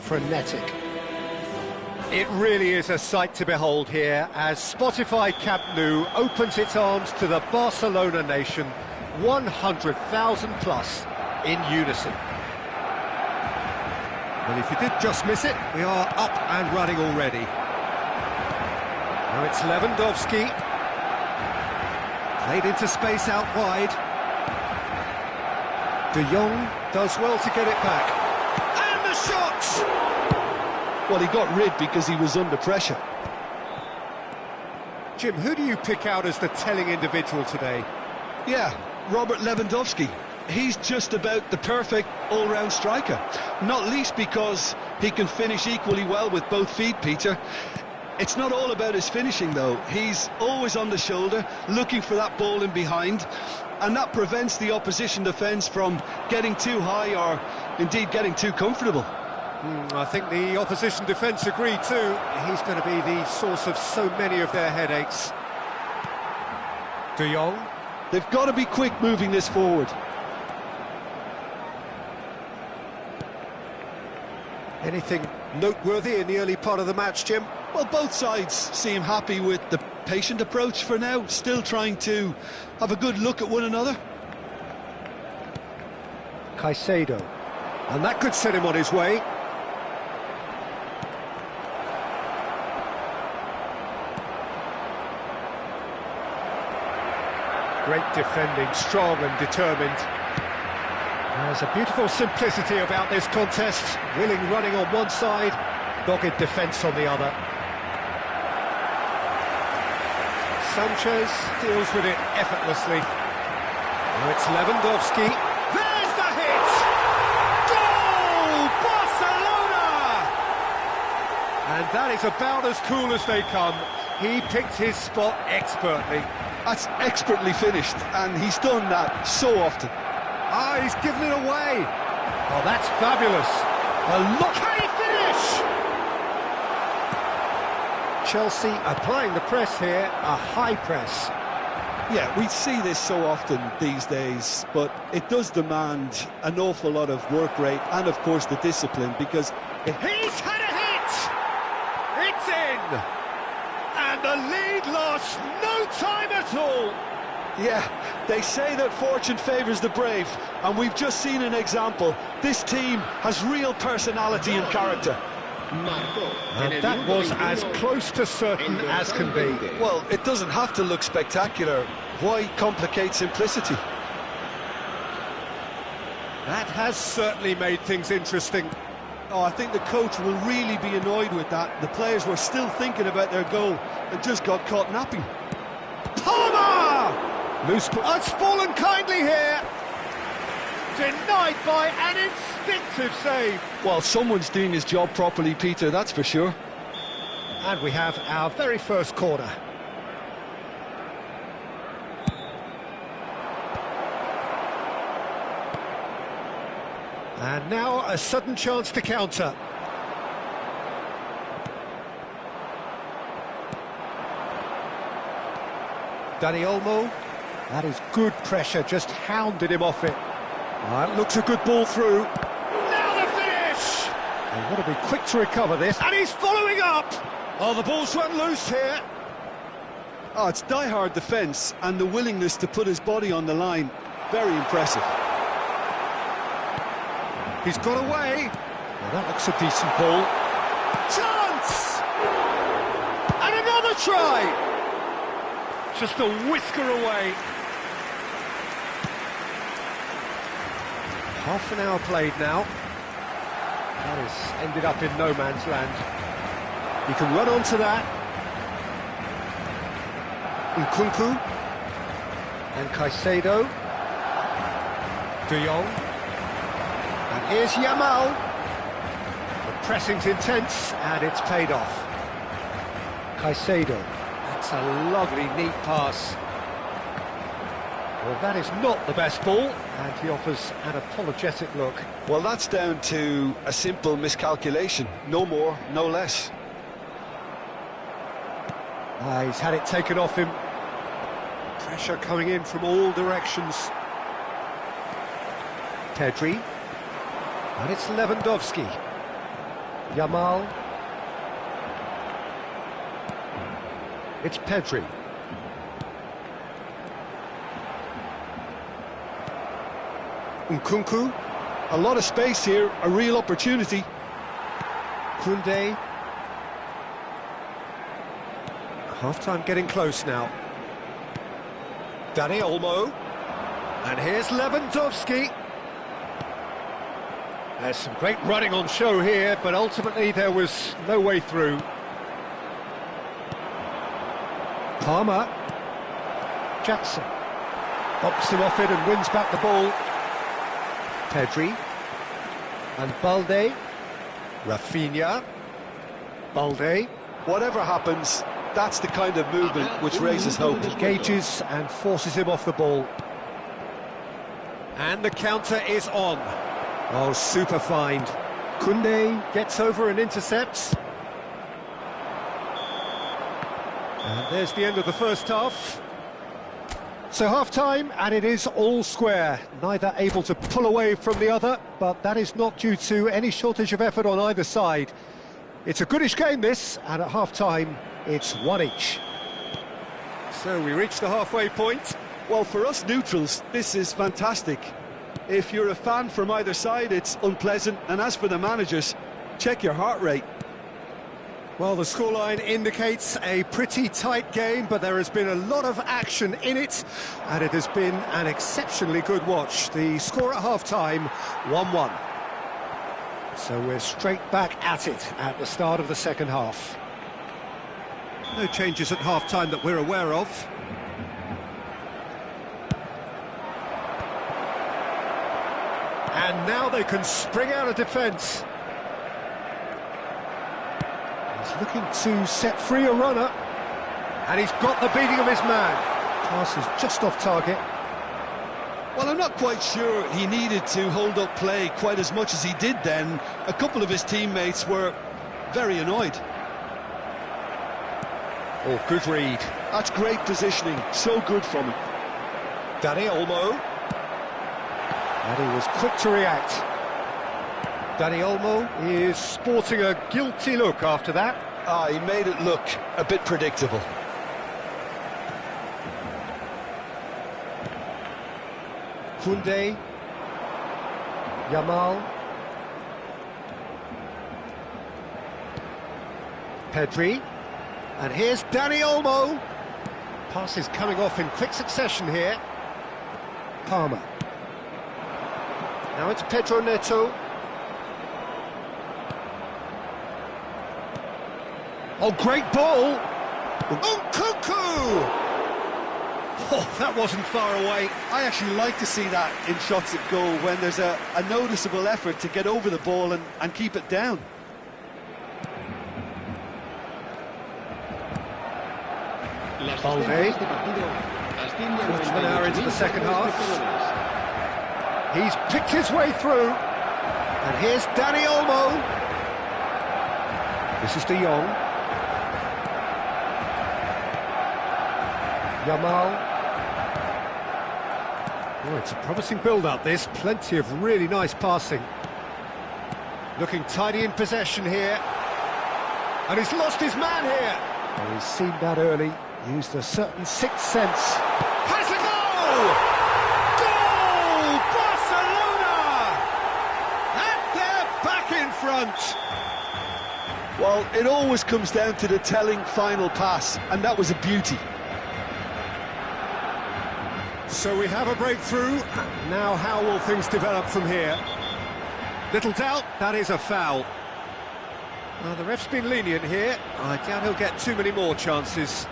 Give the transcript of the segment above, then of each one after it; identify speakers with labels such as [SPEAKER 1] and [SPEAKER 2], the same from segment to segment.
[SPEAKER 1] frenetic. It really is a sight to behold here as Spotify Camp Nou opens its arms to the Barcelona nation, 100,000 plus in unison. Well, if you did just miss it, we are up and running already. Now it's Lewandowski. Played into space out wide. De Jong does well to get it back. And the shot!
[SPEAKER 2] Well, he got rid because he was under pressure.
[SPEAKER 1] Jim, who do you pick out as the telling individual today?
[SPEAKER 2] Yeah, Robert Lewandowski. He's just about the perfect all-round striker. Not least because he can finish equally well with both feet, Peter. It's not all about his finishing, though. He's always on the shoulder, looking for that ball in behind, and that prevents the opposition defence from getting too high or, indeed, getting too comfortable.
[SPEAKER 1] I think the opposition defence agree too. He's going to be the source of so many of their headaches. De Jong.
[SPEAKER 2] They've got to be quick moving this forward.
[SPEAKER 1] Anything noteworthy in the early part of the match, Jim?
[SPEAKER 2] Well, both sides seem happy with the patient approach for now, still trying to have a good look at one another.
[SPEAKER 1] Caicedo. And that could set him on his way. Great defending, strong and determined. There's a beautiful simplicity about this contest. Willing running on one side, dogged defence on the other. Sanchez deals with it effortlessly. Now it's Lewandowski. There's the hit! Goal! Barcelona! And that is about as cool as they come. He picked his spot expertly.
[SPEAKER 2] That's expertly finished, and he's done that so often.
[SPEAKER 1] Ah, he's given it away. Oh, that's fabulous. Look, can he finish? Chelsea applying the press here, a high press.
[SPEAKER 2] Yeah, we see this so often these days, but it does demand an awful lot of work rate and, of course, the discipline, because...
[SPEAKER 1] He's had a hit! It's in! And the lead lost no time at all!
[SPEAKER 2] Yeah, they say that fortune favours the brave, and we've just seen an example. This team has real personality and character.
[SPEAKER 1] And that was as close to certain as can be.
[SPEAKER 2] Well, it doesn't have to look spectacular. Why complicate simplicity?
[SPEAKER 1] That has certainly made things interesting.
[SPEAKER 2] Oh, I think the coach will really be annoyed with that. The players were still thinking about their goal and just got caught napping.
[SPEAKER 1] Palmer! Loose ball. It's fallen kindly here. Denied by an instinctive save.
[SPEAKER 2] Well, someone's doing his job properly, Peter, that's for sure.
[SPEAKER 1] And we have our very first corner. And now a sudden chance to counter. Dani Olmo. That is good pressure, just hounded him off it. That looks a good ball through. Now the finish! They've got to be quick to recover this. And he's following up! Oh, the ball's run loose here.
[SPEAKER 2] Oh, it's die-hard defence and the willingness to put his body on the line. Very impressive.
[SPEAKER 1] He's got away. Well, that looks a decent ball. Chance! And another try! Just a whisker away. Half an hour played now. That has ended up in no man's land. He can run onto that. Nkunku. And Caicedo. De Jong. And here's Yamal. The pressing's intense, and it's paid off. Caicedo. That's a lovely, neat pass. Well, that is not the best ball, and he offers an apologetic look.
[SPEAKER 2] Well, that's down to a simple miscalculation. No more, no less.
[SPEAKER 1] He's had it taken off him. Pressure coming in from all directions. Pedri. And it's Lewandowski. Yamal. It's Pedri. Nkunku.
[SPEAKER 2] A lot of space here, a real opportunity.
[SPEAKER 1] Koundé. Half-time getting close now. Dani Olmo. And here's Lewandowski. There's some great running on show here, but ultimately there was no way through. Palmer. Jackson. Bops him off it and wins back the ball. Pedri. And Balde. Rafinha. Balde.
[SPEAKER 2] Whatever happens, that's the kind of movement which raises hope.
[SPEAKER 1] Engages and forces him off the ball. And the counter is on. Oh, super find. Koundé gets over and intercepts. And there's the end of the first half. So half-time, and it is all square. Neither able to pull away from the other, but that is not due to any shortage of effort on either side. It's a goodish game, this, and at half-time, it's one each. So we reach the halfway point.
[SPEAKER 2] Well, for us neutrals, this is fantastic. If you're a fan from either side, it's unpleasant, and as for the managers, check your heart rate.
[SPEAKER 1] Well, the scoreline indicates a pretty tight game, but there has been a lot of action in it, and it has been an exceptionally good watch. The score at half-time, 1-1. So we're straight back at it at the start of the second half. No changes at half-time that we're aware of. And now they can spring out of defence. He's looking to set free a runner. And he's got the beating of his man. Pass is just off target.
[SPEAKER 2] Well, I'm not quite sure he needed to hold up play quite as much as he did then. A couple of his teammates were very annoyed.
[SPEAKER 1] Oh, good read.
[SPEAKER 2] That's great positioning, so good from him.
[SPEAKER 1] Dani Olmo. And he was quick to react. Dani Olmo is sporting a guilty look after that.
[SPEAKER 2] He made it look a bit predictable.
[SPEAKER 1] Koundé. Yamal. Pedri. And here's Dani Olmo. Pass is coming off in quick succession here. Palmer. Now it's Pedro Neto. Oh, great ball! Nkunku! Oh, that wasn't far away.
[SPEAKER 2] I actually like to see that in shots at goal, when there's a noticeable effort to get over the ball and keep it down.
[SPEAKER 1] Balde. Quarter of an hour into the second half. He's picked his way through. And here's Dani Olmo. This is De Jong. Yamal. Oh, it's a promising build-up, this. Plenty of really nice passing. Looking tidy in possession here. And he's lost his man here. Well, he's seen that early. Used a certain sixth sense. Has a goal! Goal! Barcelona! And they're back in front.
[SPEAKER 2] Well, it always comes down to the telling final pass, and that was a beauty.
[SPEAKER 1] So we have a breakthrough. Now how will things develop from here? Little doubt, that is a foul. The ref's been lenient here. I doubt he'll get too many more chances.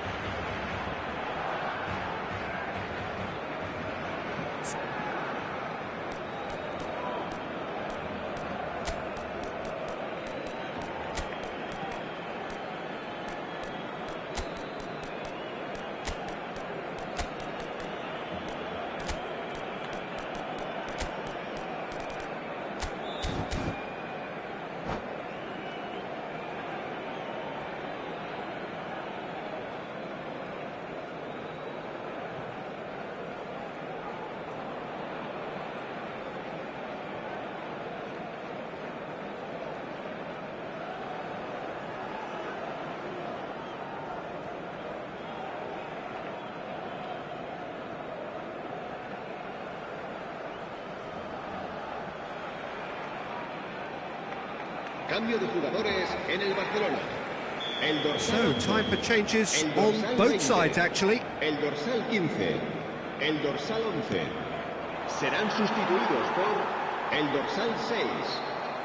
[SPEAKER 3] Cambio de jugadores en el Barcelona. El
[SPEAKER 1] So,
[SPEAKER 3] dorsal
[SPEAKER 1] time for changes
[SPEAKER 3] el
[SPEAKER 1] on
[SPEAKER 3] dorsal
[SPEAKER 1] both
[SPEAKER 3] 20,
[SPEAKER 1] sides, actually.
[SPEAKER 3] El dorsal 15, el dorsal 11 serán sustituidos por el dorsal 6,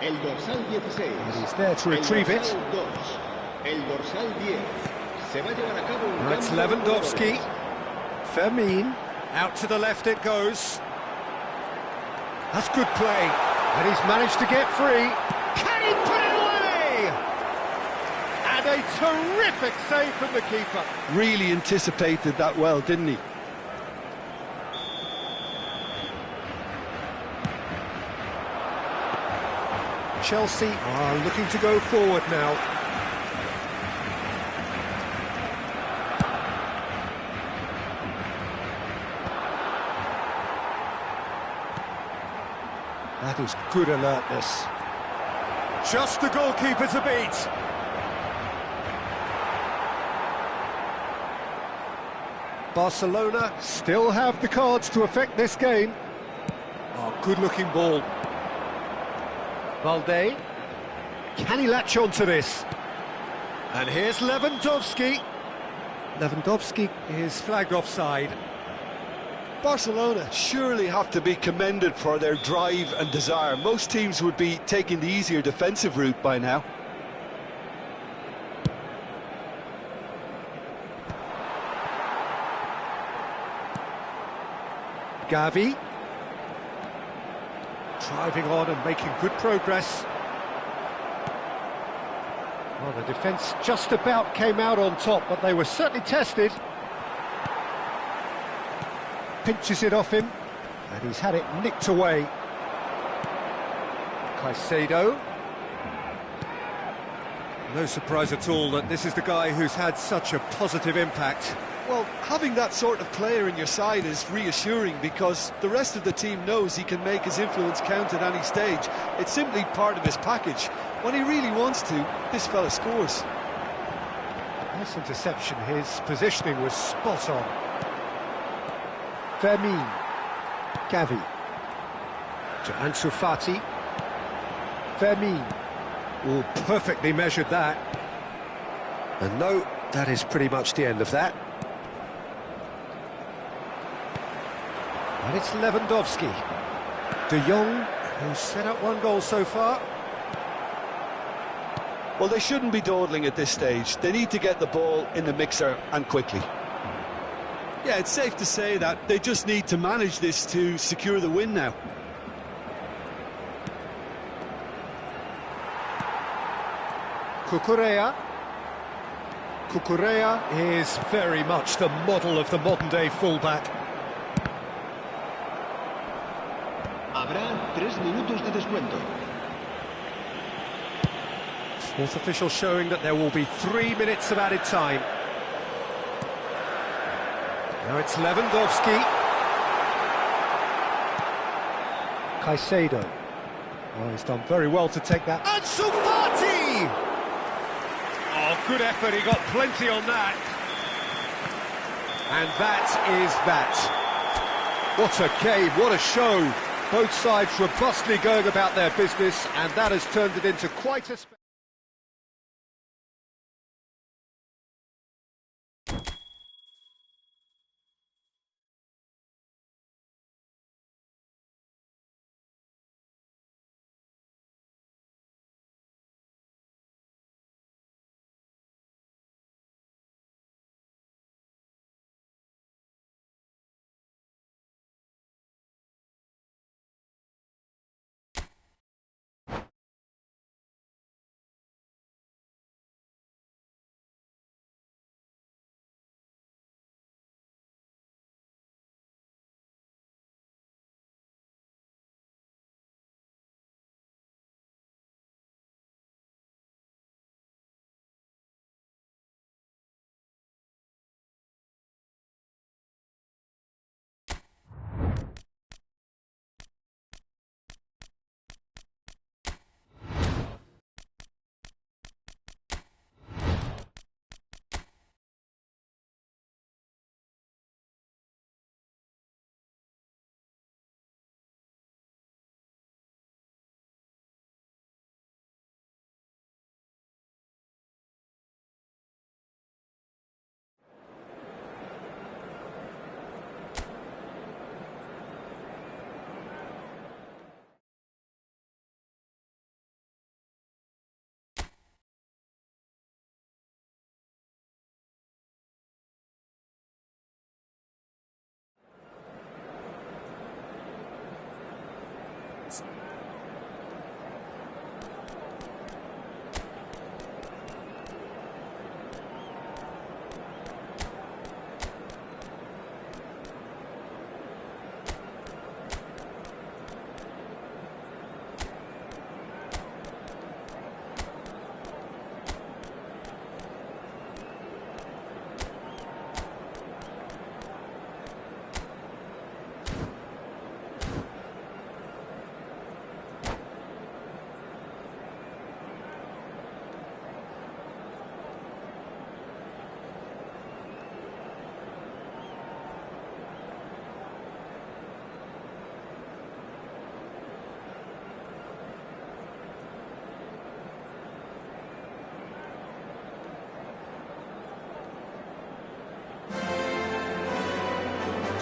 [SPEAKER 3] el dorsal 16.
[SPEAKER 1] And he's there to retrieve
[SPEAKER 3] el
[SPEAKER 1] it.
[SPEAKER 3] dorsal 2, el dorsal 10. Se va a llevar a cabo un
[SPEAKER 1] Now it's
[SPEAKER 3] cambio de
[SPEAKER 1] Lewandowski.
[SPEAKER 3] jugadores.
[SPEAKER 1] Fermin. Out to the left it goes. That's good play. And he's managed to get free. Can he put it away? And a terrific save from the keeper.
[SPEAKER 2] Really anticipated that well, didn't he?
[SPEAKER 1] Chelsea are looking to go forward now. That is good alertness. Just the goalkeeper to beat. Barcelona still have the cards to affect this game. Oh, good-looking ball. Valde. Can he latch on to this? And here's Lewandowski. Lewandowski is flagged offside.
[SPEAKER 2] Barcelona surely have to be commended for their drive and desire. Most teams would be taking the easier defensive route by now.
[SPEAKER 1] Gavi. Driving on and making good progress. Well, the defence just about came out on top, but they were certainly tested. Pinches it off him, and he's had it nicked away. Caicedo. No surprise at all that this is the guy who's had such a positive impact.
[SPEAKER 2] Well, having that sort of player in your side is reassuring because the rest of the team knows he can make his influence count at any stage. It's simply part of his package. When he really wants to, this fella scores.
[SPEAKER 1] Nice interception, his positioning was spot on. Fermin. Gavi. To Ansu Fati. Fermin. Oh, perfectly measured that. And no, that is pretty much the end of that. And it's Lewandowski. De Jong, who's set up one goal so far.
[SPEAKER 2] Well, they shouldn't be dawdling at this stage. They need to get the ball in the mixer and quickly. Yeah, it's safe to say that they just need to manage this to secure the win now.
[SPEAKER 1] Cucurella. Cucurella is very much the model of the modern-day fullback.
[SPEAKER 3] Habrá 3 minutos de descuento.
[SPEAKER 1] Fourth official showing that there will be 3 minutes of added time. Now it's Lewandowski. Caicedo. Oh, he's done very well to take that. Ansu Fati! Oh, good effort, he got plenty on that. And that is that. What a game, what a show. Both sides robustly going about their business, and that has turned it into quite a...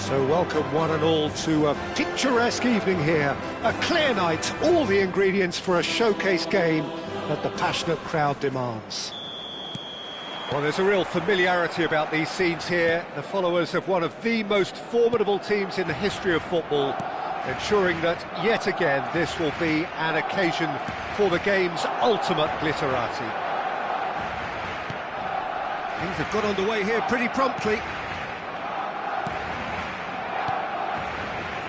[SPEAKER 1] So welcome one and all to a picturesque evening here. A clear night, all the ingredients for a showcase game that the passionate crowd demands. Well, there's a real familiarity about these scenes here. The followers of one of the most formidable teams in the history of football, ensuring that, yet again, this will be an occasion for the game's ultimate glitterati. Things have got underway here pretty promptly.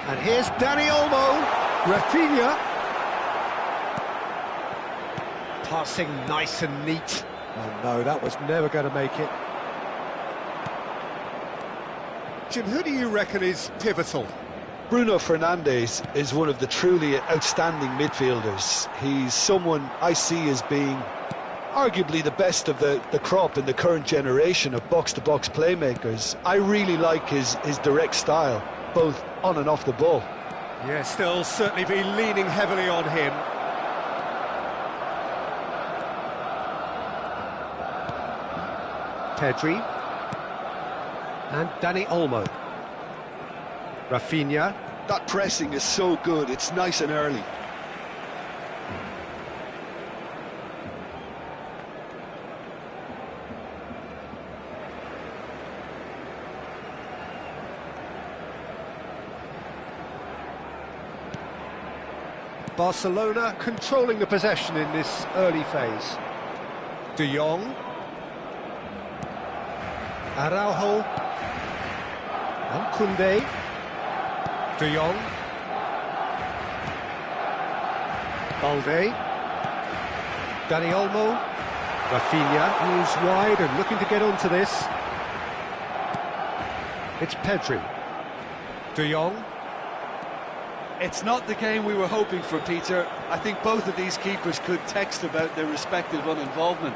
[SPEAKER 1] And here's Dani Olmo, Rafinha. Passing nice and neat. Oh no, that was never going to make it. Jim, who do you reckon is pivotal?
[SPEAKER 2] Bruno Fernandes is one of the truly outstanding midfielders. He's someone I see as being arguably the best of the crop in the current generation of box-to-box playmakers. I really like his direct style, both on and off the ball.
[SPEAKER 1] Yeah, still certainly be leaning heavily on him. Pedri. And Dani Olmo. Rafinha.
[SPEAKER 2] That pressing is so good, it's nice and early.
[SPEAKER 1] Barcelona controlling the possession in this early phase. De Jong. Araujo. And Koundé. De Jong. Balde. Dani Olmo. Rafinha, who's wide and looking to get onto this. It's Pedri. De Jong.
[SPEAKER 2] It's not the game we were hoping for, Peter. I think both of these keepers could text about their respective uninvolvement.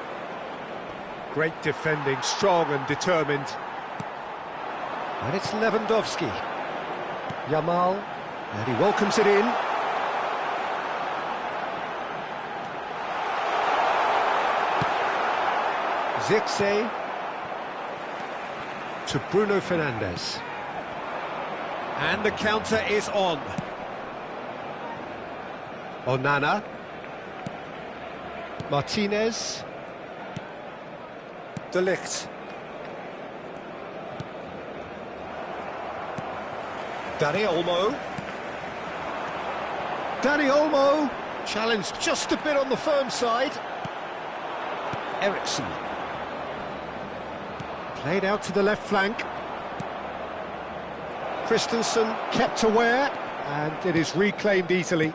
[SPEAKER 1] Great defending, strong and determined. And it's Lewandowski. Yamal, and he welcomes it in. Zirkzee to Bruno Fernandes. And the counter is on. Onana. Martinez. De Ligt. Dani Olmo. Dani Olmo. Challenged just a bit on the firm side. Eriksson. Played out to the left flank. Christensen kept aware, and it is reclaimed easily.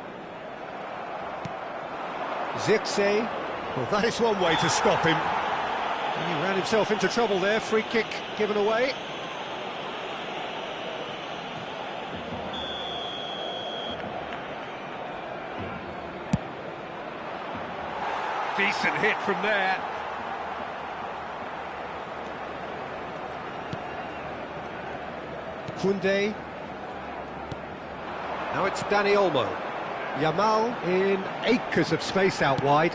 [SPEAKER 1] Zirkzee. Well, that is one way to stop him. He ran himself into trouble there. Free kick given away. Decent hit from there. Koundé. Now it's Dani Olmo. Yamal in acres of space out wide.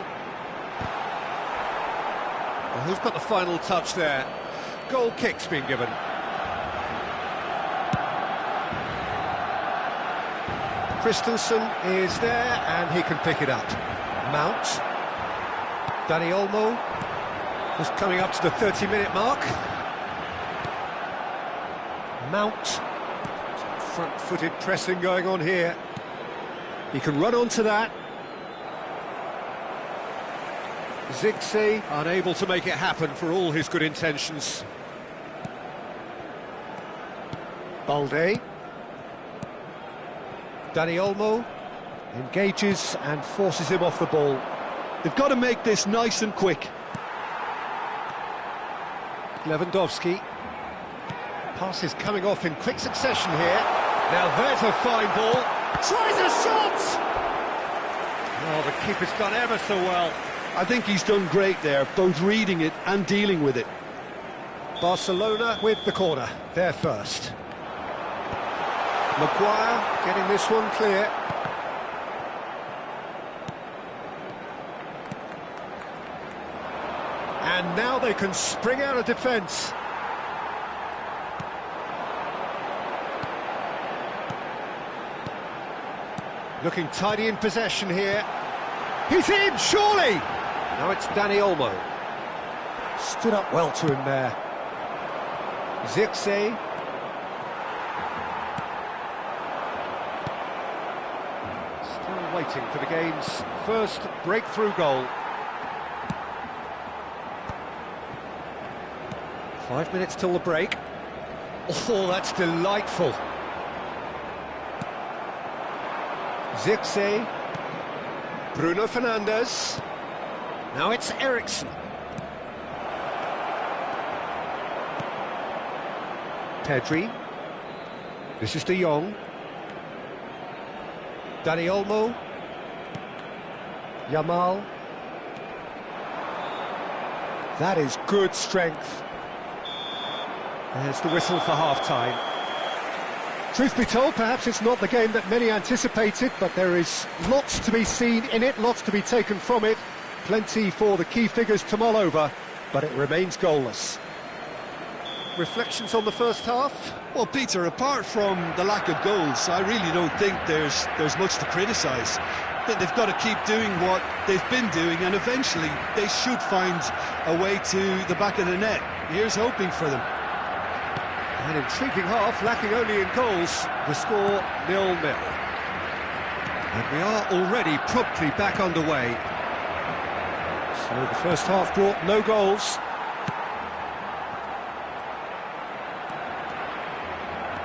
[SPEAKER 1] Well, who's got the final touch there? Goal kick's been given. Christensen is there and he can pick it up. Mount. Dani Olmo was coming up to the 30-minute mark. Mount. Some front-footed pressing going on here. He can run onto that. Zirkzee unable to make it happen for all his good intentions. Balde. Dani Olmo engages and forces him off the ball.
[SPEAKER 2] They've got to make this nice and quick.
[SPEAKER 1] Lewandowski. Pass is coming off in quick succession here. Now there's a fine ball. Tries a shot! Oh, the keeper's done ever so well.
[SPEAKER 2] I think he's done great there, both reading it and dealing with it.
[SPEAKER 1] Barcelona with the corner, they're first. Maguire getting this one clear. And now they can spring out of defence. Looking tidy in possession here. He's in, surely! Now it's Dani Olmo. Stood up well to him there. Zirkzee. Still waiting for the game's first breakthrough goal. 5 minutes till the break. Oh, that's delightful. Zirkzee. Bruno Fernandes. Now it's Eriksen. Pedri. This is De Jong. Dani Olmo. Yamal. That is good strength. There's the whistle for half-time. Truth be told, perhaps it's not the game that many anticipated, but there is lots to be seen in it, lots to be taken from it. Plenty for the key figures to mull over, but it remains goalless. Reflections on the first half?
[SPEAKER 2] Well, Peter, apart from the lack of goals, I really don't think there's much to criticise. They've got to keep doing what they've been doing, and eventually they should find a way to the back of the net. Here's hoping for them.
[SPEAKER 1] An intriguing half, lacking only in goals. The score 0-0. And we are already promptly back underway. So the first half brought no goals.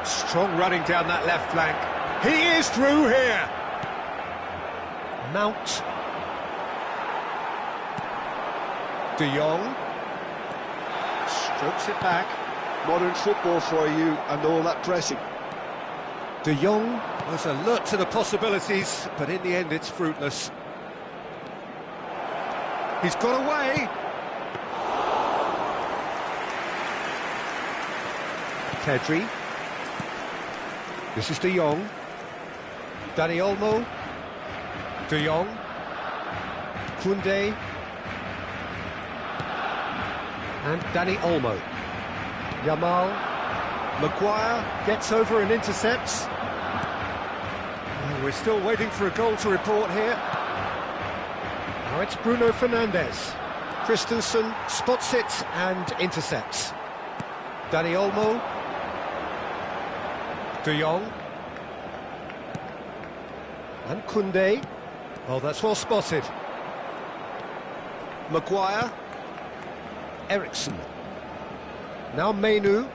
[SPEAKER 1] Strong running down that left flank. He is through here. Mount. De Jong. Strokes it back.
[SPEAKER 2] Modern football for you and all that pressing.
[SPEAKER 1] De Jong was alert to the possibilities, but in the end it's fruitless. He's got away. Pedri. This is De Jong. Dani Olmo. De Jong. Koundé. And Dani Olmo. Yamal. Maguire gets over and intercepts. We're still waiting for a goal to report here. Now it's Bruno Fernandes. Christensen spots it and intercepts. Dani Olmo. De Jong. And Koundé. Oh, that's well spotted. Maguire. Eriksen. Now Menu.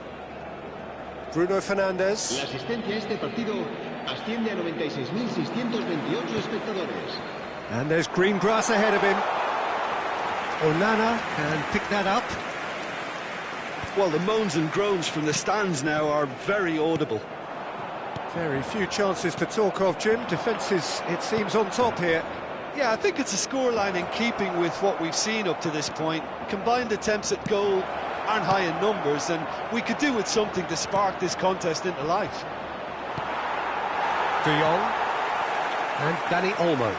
[SPEAKER 1] Bruno Fernandes.
[SPEAKER 3] La asistencia a este partido asciende a 96.628 espectadores.
[SPEAKER 1] And there's green grass ahead of him. Onana can pick that up.
[SPEAKER 2] Well, the moans and groans from the stands now are very audible.
[SPEAKER 1] Very few chances to talk of, Jim. Defence is, it seems, on top here.
[SPEAKER 2] Yeah, I think it's a scoreline in keeping with what we've seen up to this point. Combined attempts at goal aren't high in numbers, and we could do with something to spark this contest into life.
[SPEAKER 1] De Jong and Dani Olmo.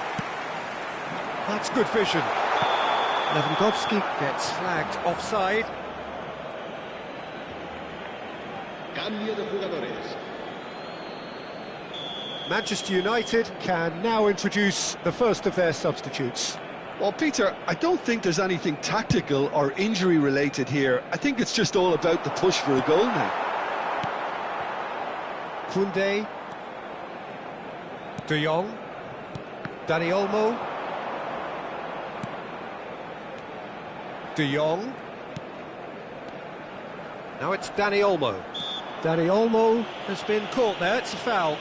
[SPEAKER 1] That's good vision. Lewandowski gets flagged offside.
[SPEAKER 3] Cambio de jugadores.
[SPEAKER 1] Manchester United can now introduce the first of their substitutes.
[SPEAKER 2] Well, Peter, I don't think there's anything tactical or injury-related here. I think it's just all about the push for a goal now.
[SPEAKER 1] Koundé. De Jong. Dani Olmo. De Jong. Now it's Dani Olmo. Dani Olmo has been caught there, it's a foul.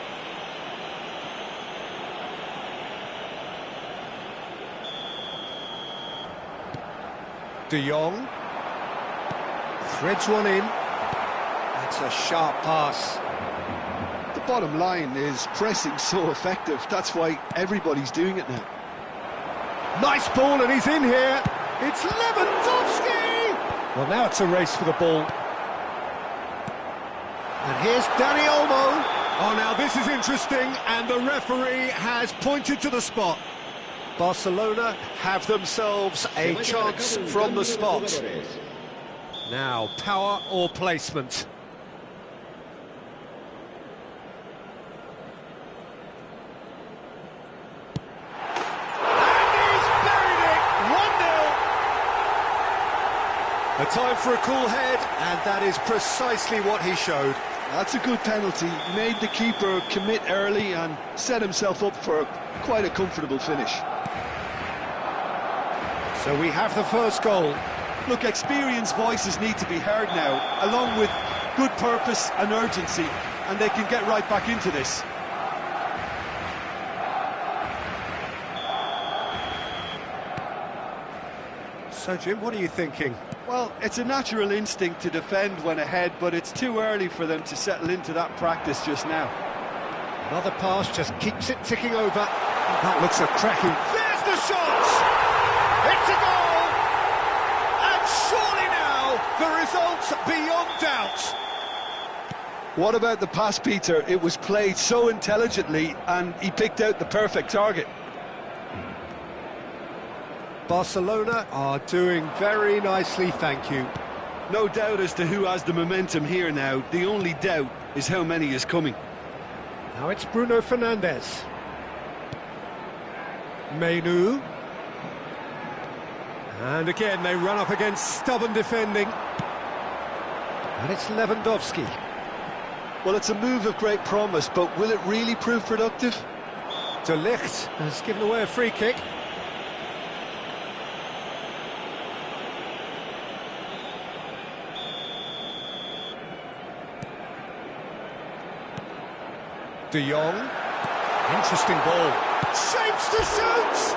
[SPEAKER 1] De Jong threads one in. That's a sharp pass.
[SPEAKER 2] The bottom line is pressing so effective. That's why everybody's doing it now.
[SPEAKER 1] Nice ball, and he's in here. It's Lewandowski! Well, now it's a race for the ball. And here's Dani Olmo. Oh, now this is interesting, and the referee has pointed to the spot. Barcelona have themselves a chance from the spot. Now, power or placement? A time for a cool head, and that is precisely what he showed.
[SPEAKER 2] That's a good penalty. Made the keeper commit early and set himself up for quite a comfortable finish.
[SPEAKER 1] So we have the first goal.
[SPEAKER 2] Look, experienced voices need to be heard now, along with good purpose and urgency, and they can get right back into this.
[SPEAKER 1] So, Jim, what are you thinking?
[SPEAKER 2] Well, it's a natural instinct to defend when ahead, but it's too early for them to settle into that practice just now.
[SPEAKER 1] Another pass just keeps it ticking over. That looks a cracking... There's the shot! It's a goal! And surely now, the result's beyond doubt.
[SPEAKER 2] What about the pass, Peter? It was played so intelligently, and he picked out the perfect target.
[SPEAKER 1] Barcelona are doing very nicely, thank you.
[SPEAKER 2] No doubt as to who has the momentum here now. The only doubt is how many is coming.
[SPEAKER 1] Now it's Bruno Fernandes. Menu. And again, they run up against stubborn defending. And it's Lewandowski.
[SPEAKER 2] Well, it's a move of great promise, but will it really prove productive?
[SPEAKER 1] De Ligt has given away a free kick. De Jong. Interesting ball. Shapes to shoot!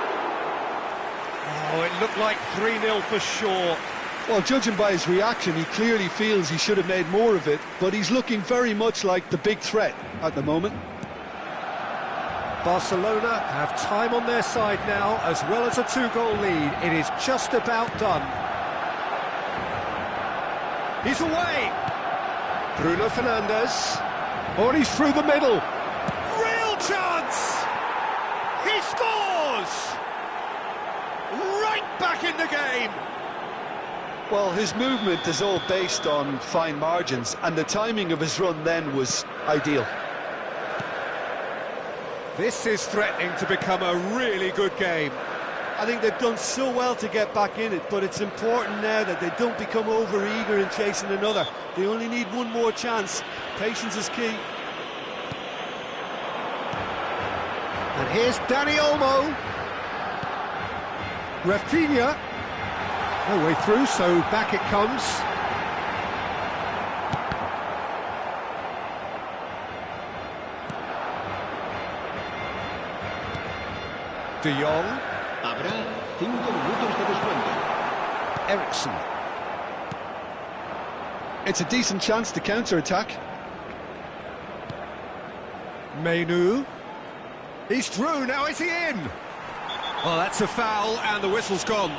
[SPEAKER 1] Oh, it looked like 3-0 for sure.
[SPEAKER 2] Well, judging by his reaction, he clearly feels he should have made more of it, but he's looking very much like the big threat at the moment.
[SPEAKER 1] Barcelona have time on their side now, as well as a 2-goal lead. It is just about done. He's away! Bruno Fernandes. Oh, and he's through the middle. Real chance! He scores! Right back in the game!
[SPEAKER 2] Well, his movement is all based on fine margins, and the timing of his run then was ideal.
[SPEAKER 1] This is threatening to become a really good game.
[SPEAKER 2] I think they've done so well to get back in it, but it's important now that they don't become over-eager in chasing another. They only need one more chance. Patience is key.
[SPEAKER 1] And here's Dani Olmo. Rafinha. No way through, so back it comes. De Jong.
[SPEAKER 3] Habrá 5 minutos de descuento.
[SPEAKER 1] Ericsson.
[SPEAKER 2] It's a decent chance to counter-attack.
[SPEAKER 1] Menu. He's through, now is he in? Well, that's a foul, and the whistle's gone.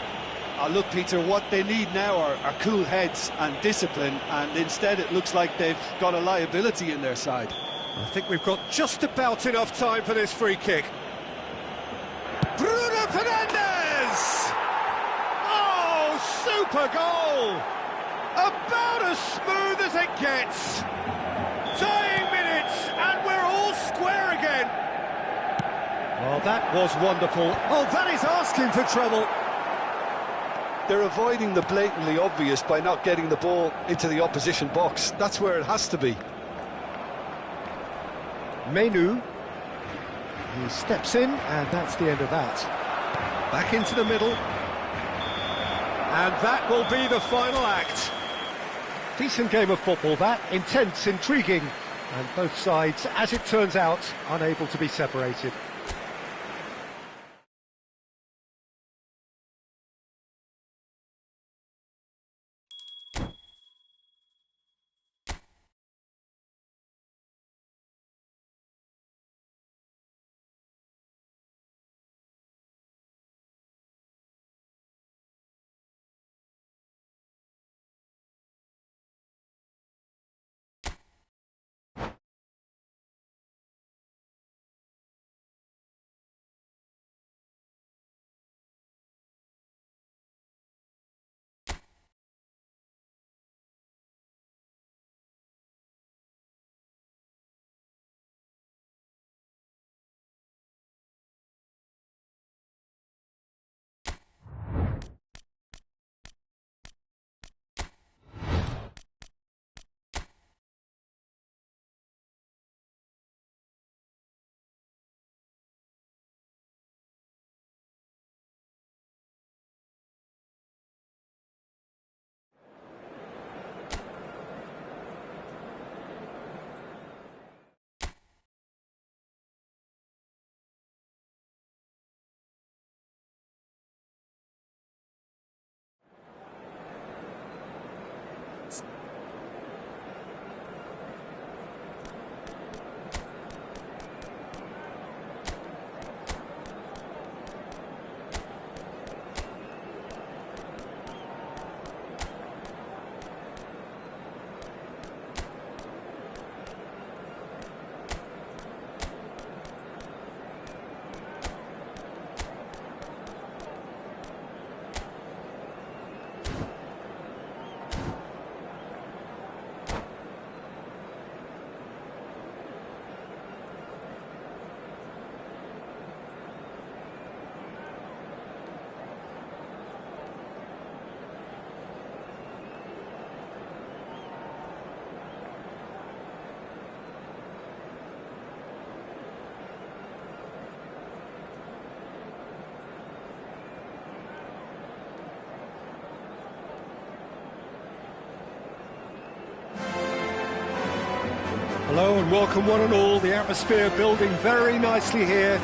[SPEAKER 2] Look, Peter, what they need now are cool heads and discipline, and instead it looks like they've got a liability in their side.
[SPEAKER 1] I think we've got just about enough time for this free kick. Bruno Fernandes! Oh, super goal! About as smooth as it gets. Dying minutes, and we're all square again. Well, that was wonderful. Oh, that is asking for trouble.
[SPEAKER 2] They're avoiding the blatantly obvious by not getting the ball into the opposition box. That's where it has to be.
[SPEAKER 1] Menu. He steps in, and that's the end of that. Back into the middle. And that will be the final act. Decent game of football, that. Intense, intriguing. And both sides, as it turns out, unable to be separated. Hello and welcome one and all. The atmosphere building very nicely here.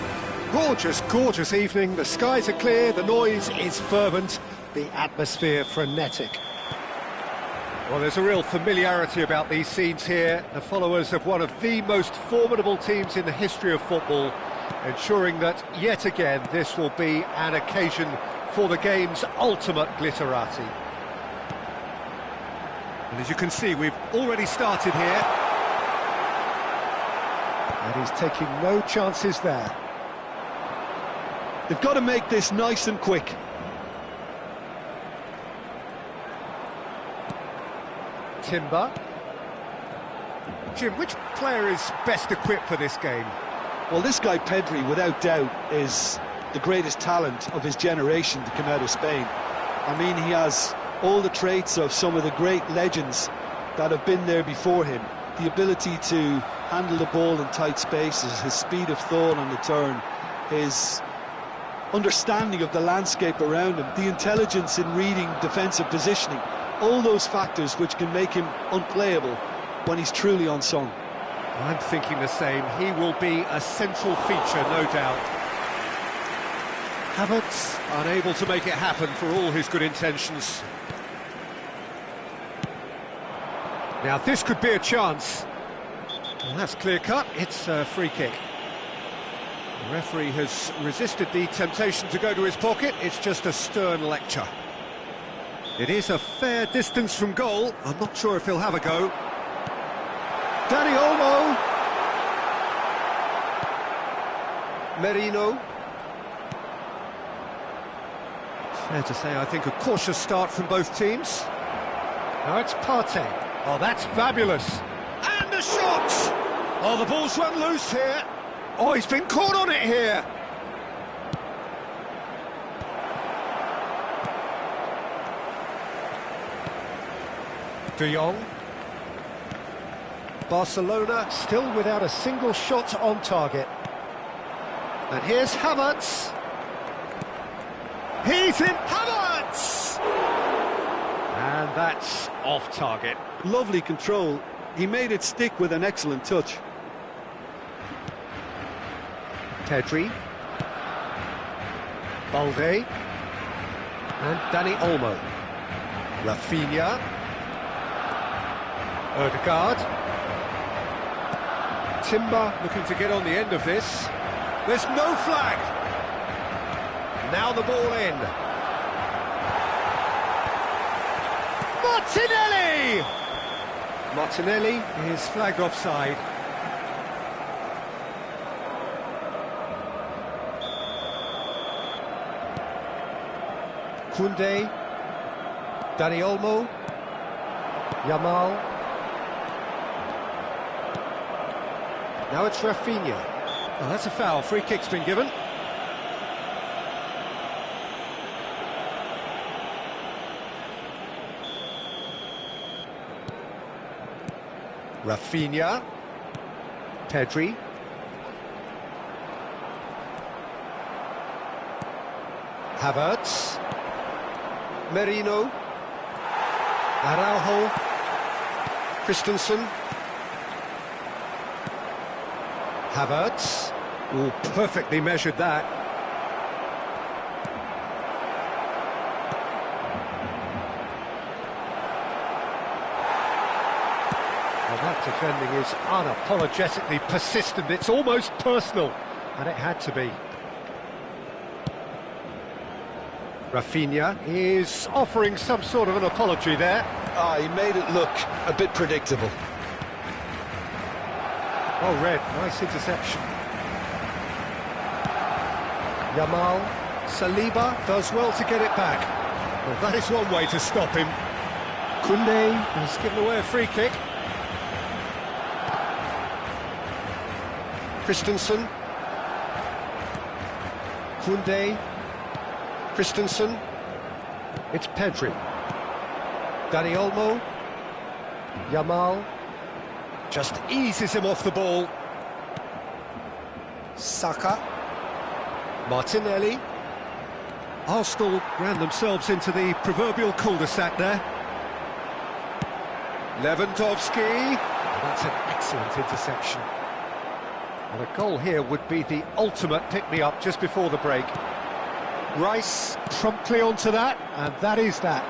[SPEAKER 1] Gorgeous, gorgeous evening. The skies are clear, the noise is fervent, the atmosphere frenetic. Well, there's a real familiarity about these scenes here. The followers of one of the most formidable teams in the history of football, ensuring that, yet again, this will be an occasion for the game's ultimate glitterati. And as you can see, we've already started here. And he's taking no chances there.
[SPEAKER 2] They've got to make this nice and quick.
[SPEAKER 1] Timber. Jim, which player is best equipped for this game?
[SPEAKER 2] Well, this guy Pedri, without doubt, is the greatest talent of his generation to come out of Spain. I mean, he has all the traits of some of the great legends that have been there before him. The ability to handle the ball in tight spaces, his speed of thought on the turn, his understanding of the landscape around him, the intelligence in reading defensive positioning, all those factors which can make him unplayable when he's truly unsung.
[SPEAKER 1] I'm thinking the same. He will be a central feature, no doubt. Havertz unable to make it happen for all his good intentions. Now this could be a chance. Well, that's clear-cut. It's a free kick. The referee has resisted the temptation to go to his pocket. It's just a stern lecture. It is a fair distance from goal. I'm not sure if he'll have a go. Dani Olmo. Merino. Fair to say, I think, a cautious start from both teams. Now it's Partey. Oh, that's fabulous. And a shot! Oh, the ball's run loose here. Oh, he's been caught on it here. De Jong. Barcelona still without a single shot on target. And here's Havertz. He's in. Havertz! And that's off target.
[SPEAKER 2] Lovely control. He made it stick with an excellent touch.
[SPEAKER 1] Pedri. Balde. And Dani Olmo. Rafinha. Ødegaard. Timber looking to get on the end of this. There's no flag. Now the ball in. Martinelli! Martinelli is flagged offside. Koundé. Dani Olmo. Yamal. Now it's Rafinha. Oh, that's a foul. Free kick's been given. Rafinha. Pedri. Havertz. Merino. Araujo. Christensen. Havertz. Oh, perfectly measured that. Well, that defending is unapologetically persistent. It's almost personal, and it had to be. Rafinha is offering some sort of an apology there.
[SPEAKER 2] He made it look a bit predictable.
[SPEAKER 1] Oh, red, nice interception. Yamal, Saliba does well to get it back. Well, that is one way to stop him. Koundé has given away a free kick. Christensen. Koundé. Christensen. It's Pedri. Dani Olmo. Yamal. Just eases him off the ball. Saka. Martinelli. Arsenal ran themselves into the proverbial cul-de-sac there. Lewandowski. That's an excellent interception. And a goal here would be the ultimate pick-me-up just before the break. Rice promptly onto that, and that is that.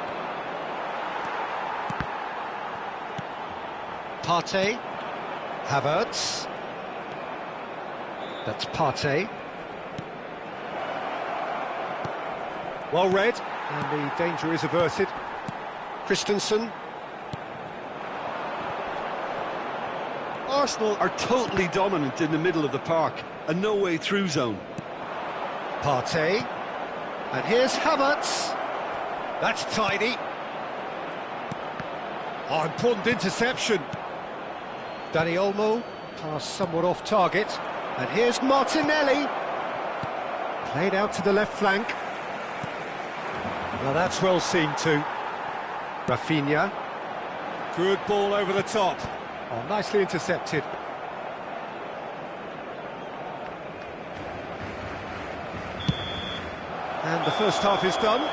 [SPEAKER 1] Partey. Havertz. That's Partey. Well read, and the danger is averted. Christensen.
[SPEAKER 2] Arsenal are totally dominant in the middle of the park, a no-way through zone.
[SPEAKER 1] Partey. And here's Havertz. That's tidy. Oh, important interception. Dani Olmo, pass somewhat off target. And here's Martinelli. Played out to the left flank. Now that's well seen too. Rafinha. Good ball over the top. Oh, nicely intercepted. And the first half is done.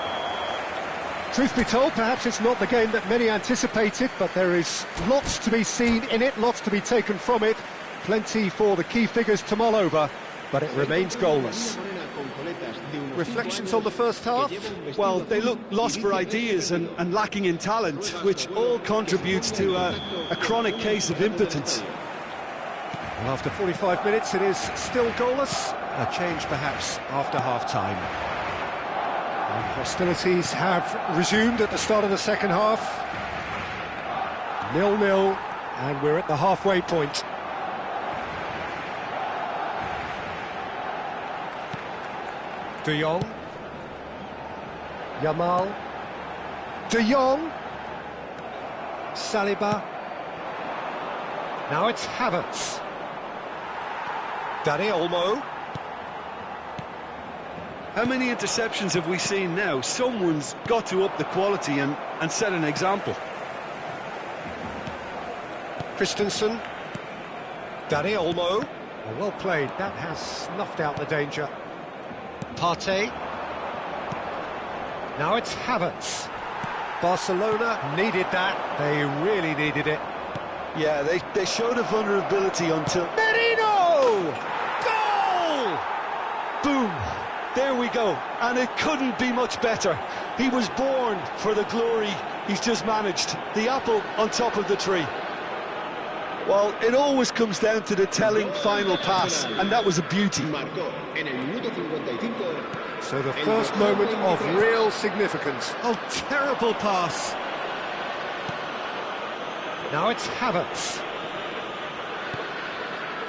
[SPEAKER 1] Truth be told, perhaps it's not the game that many anticipated, but there is lots to be seen in it, lots to be taken from it. Plenty for the key figures to mull over, but it remains goalless. Reflections on the first half?
[SPEAKER 2] Well, they look lost for ideas and lacking in talent, which all contributes to a chronic case of impotence.
[SPEAKER 1] And after 45 minutes, it is still goalless. A change perhaps after half-time. And hostilities have resumed at the start of the second half. 0-0, and we're at the halfway point. De Jong. Yamal. De Jong. Saliba. Now it's Havertz. Dani Olmo.
[SPEAKER 2] How many interceptions have we seen now? Someone's got to up the quality and set an example.
[SPEAKER 1] Christensen. Dani Olmo. Oh, well played. That has snuffed out the danger. Partey. Now it's Havertz. Barcelona needed that. They really needed it.
[SPEAKER 2] Yeah, they showed a vulnerability until...
[SPEAKER 1] Merino! Goal!
[SPEAKER 2] Boom! There we go. And it couldn't be much better. He was born for the glory he's just managed. The apple on top of the tree. Well, it always comes down to the telling final pass, and that was a beauty.
[SPEAKER 1] So the first moment of real significance. Oh, terrible pass. Now it's Havertz.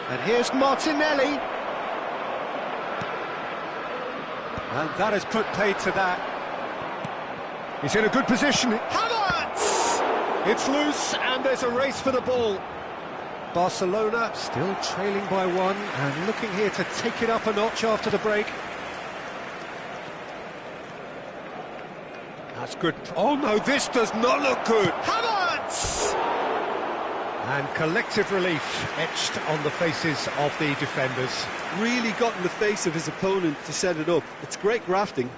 [SPEAKER 1] And here's Martinelli. And that has put paid to that. He's in a good position. Havertz! It's loose, and there's a race for the ball. Barcelona still trailing by one, and looking here to take it up a notch after the break. That's good. Oh no, this does not look good. Havertz! And collective relief etched on the faces of the defenders.
[SPEAKER 2] Really got in the face of his opponent to set it up. It's great grafting.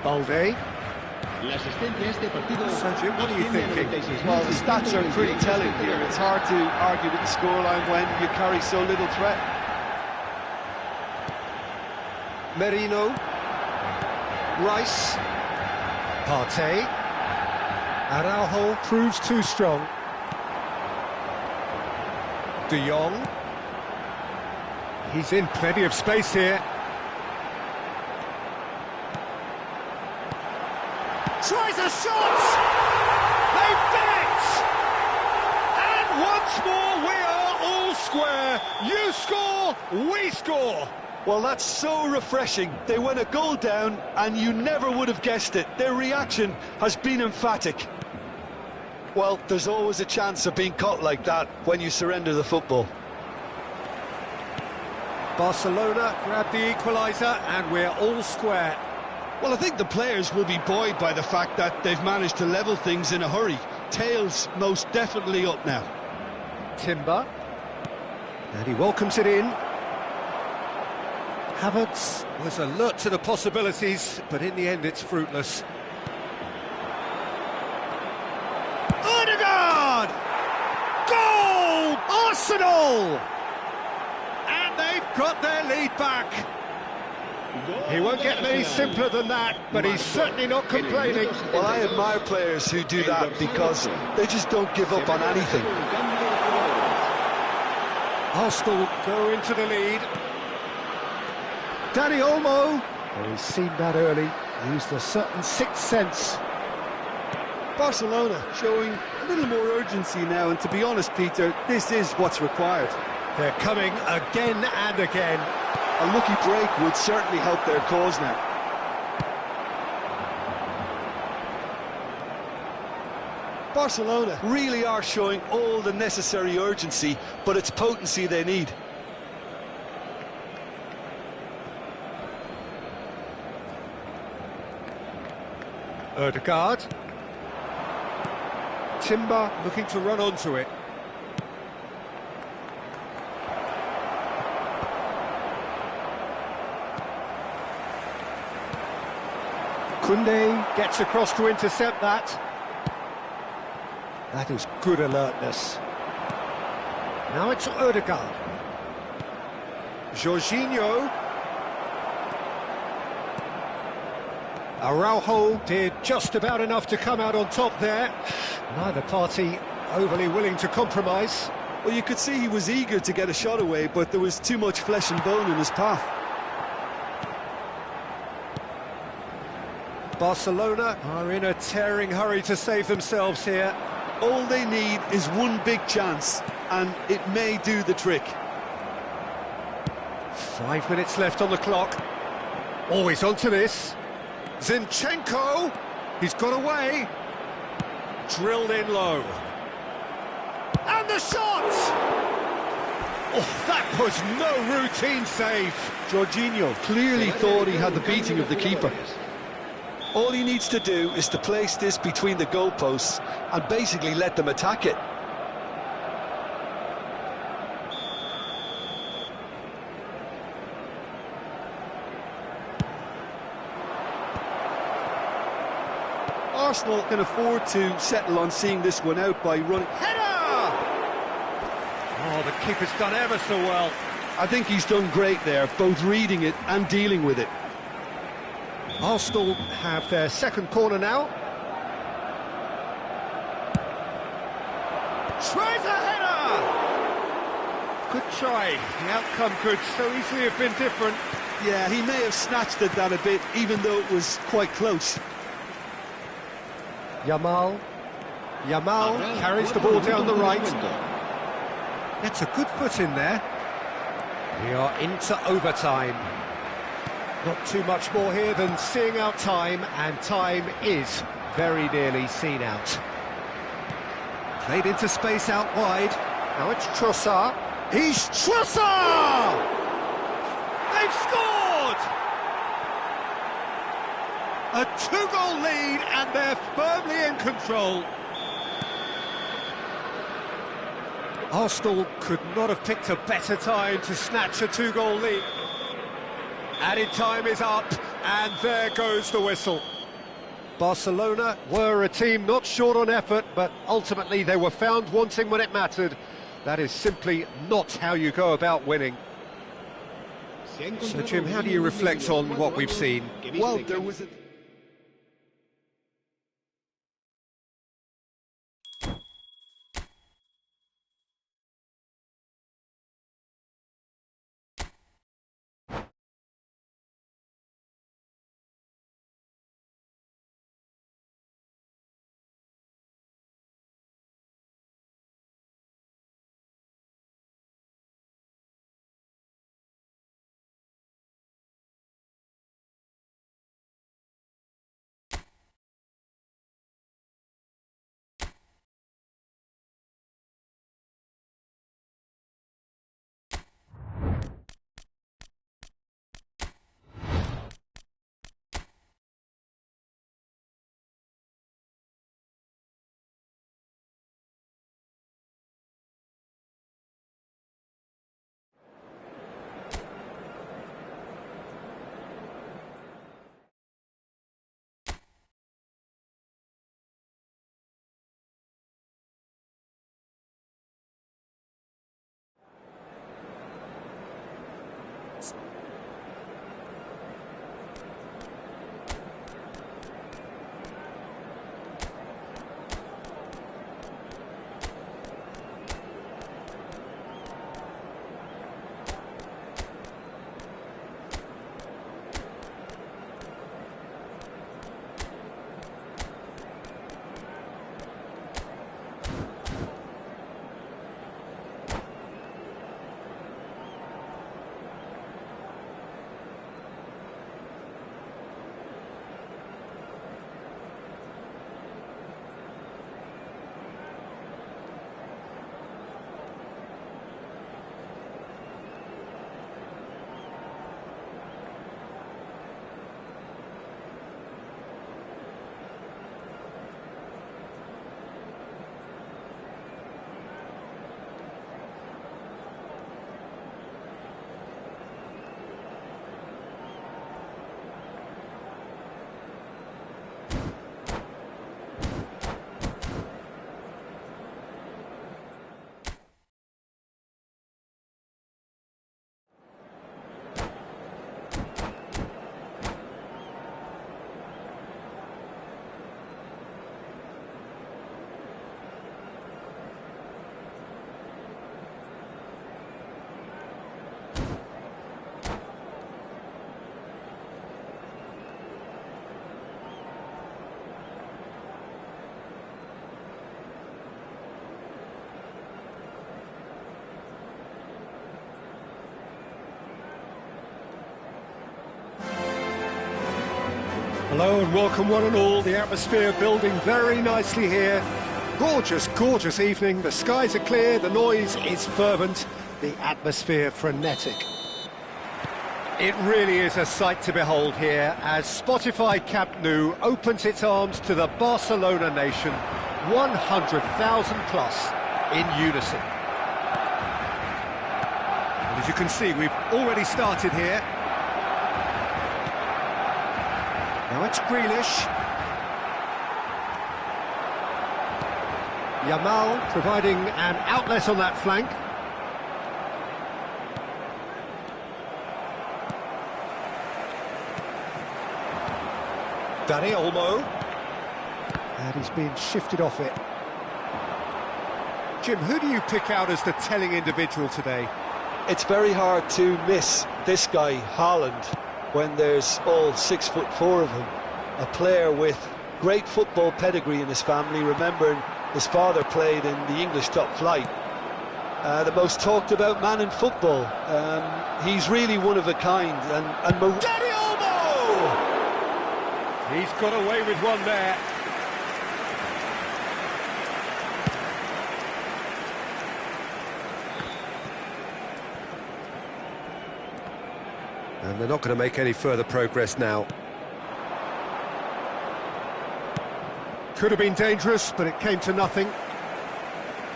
[SPEAKER 1] Balde. Sergio, what are you thinking?
[SPEAKER 2] Well, the stats are pretty telling here. It's hard to argue with the scoreline when you carry so little threat.
[SPEAKER 1] Merino. Rice. Partey. Araujo proves too strong. De Jong. He's in plenty of space here. Tries a shot! They've done it! And once more we are all square. You score, we score.
[SPEAKER 2] Well, that's so refreshing. They went a goal down and you never would have guessed it. Their reaction has been emphatic. Well, there's always a chance of being caught like that when you surrender the football.
[SPEAKER 1] Barcelona grab the equaliser and we're all square.
[SPEAKER 2] Well, I think the players will be buoyed by the fact that they've managed to level things in a hurry. Tails most definitely up now.
[SPEAKER 1] Timber. And he welcomes it in. Havertz was alert to the possibilities, but in the end it's fruitless. Arsenal! And they've got their lead back. He won't get any simpler than that, but he's certainly not complaining.
[SPEAKER 2] Well, I admire players who do that because they just don't give up on anything.
[SPEAKER 1] Arsenal go into the lead. Danny Olmo, well, he's seen that early, used a certain sixth sense.
[SPEAKER 2] Barcelona showing a little more urgency now, and to be honest, Peter, this is what's required.
[SPEAKER 1] They're coming again and again.
[SPEAKER 2] A lucky break would certainly help their cause now. Barcelona really are showing all the necessary urgency, but it's potency they need.
[SPEAKER 1] Ødegaard. Timber looking to run onto it. Koundé gets across to intercept that. That is good alertness. Now it's Ødegaard. Jorginho. Araujo did just about enough to come out on top there. Neither party overly willing to compromise.
[SPEAKER 2] Well, you could see he was eager to get a shot away, but there was too much flesh and bone in his path.
[SPEAKER 1] Barcelona are in a tearing hurry to save themselves here.
[SPEAKER 2] All they need is one big chance, and it may do the trick.
[SPEAKER 1] 5 minutes left on the clock. Always onto this. Zinchenko, he's got away. Drilled in low. And the shot! Oh, that was no routine save.
[SPEAKER 2] Jorginho clearly thought he had the beating of the keeper. All he needs to do is to place this between the goalposts and basically let them attack it. Arsenal can afford to settle on seeing this one out by running.
[SPEAKER 1] Header! Oh, the keeper's done ever so well.
[SPEAKER 2] I think he's done great there, both reading it and dealing with it.
[SPEAKER 1] Arsenal have their second corner now. Tries a header! Good try. The outcome could so easily have been different.
[SPEAKER 2] Yeah, he may have snatched at that a bit, even though it was quite close.
[SPEAKER 1] Yamal carries the ball down the right. That's a good foot in there. We are into overtime. Not too much more here than seeing out time, and time is very nearly seen out. Played into space out wide. Now it's Trossard. He's Trossard! They've scored! A two-goal lead, and they're firmly in control. Arsenal could not have picked a better time to snatch a two-goal lead. Added time is up, and there goes the whistle. Barcelona were a team not short on effort, but ultimately they were found wanting when it mattered. That is simply not how you go about winning. So, Jim, how do you reflect on what we've seen?
[SPEAKER 2] Well, there was a...
[SPEAKER 1] Hello and welcome one and all. The atmosphere building very nicely here. Gorgeous, gorgeous evening. The skies are clear, the noise is fervent, the atmosphere frenetic. It really is a sight to behold here as Spotify Camp Nou opens its arms to the Barcelona nation, 100,000 plus in unison. And as you can see, we've already started here. Now it's Grealish. Yamal providing an outlet on that flank. Dani Olmo. And he's been shifted off it. Jim, who do you pick out as the telling individual today?
[SPEAKER 2] It's very hard to miss this guy, Haaland, when there's all 6'4" of him. A player with great football pedigree in his family, remembering his father played in the English top flight. The most talked about man in football. He's really one of a kind. And
[SPEAKER 1] Dani Olmo! He's got away with one there. And they're not going to make any further progress now. Could have been dangerous, but it came to nothing.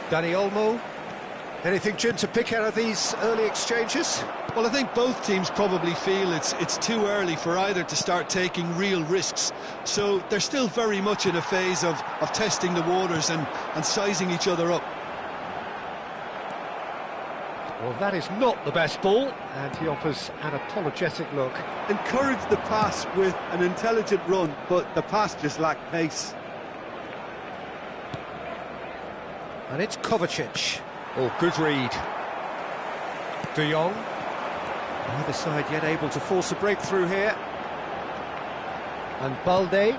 [SPEAKER 1] Dani Olmo. Anything, Jim, to pick out of these early exchanges?
[SPEAKER 2] Well, I think both teams probably feel it's too early for either to start taking real risks. So they're still very much in a phase of testing the waters and sizing each other up.
[SPEAKER 1] Well, that is not the best ball, and he offers an apologetic look.
[SPEAKER 4] Encourage the pass with an intelligent run, but the pass just lacked pace.
[SPEAKER 1] And it's Kovacic. Oh, good read. De Jong. Neither side yet able to force a breakthrough here. And Balde.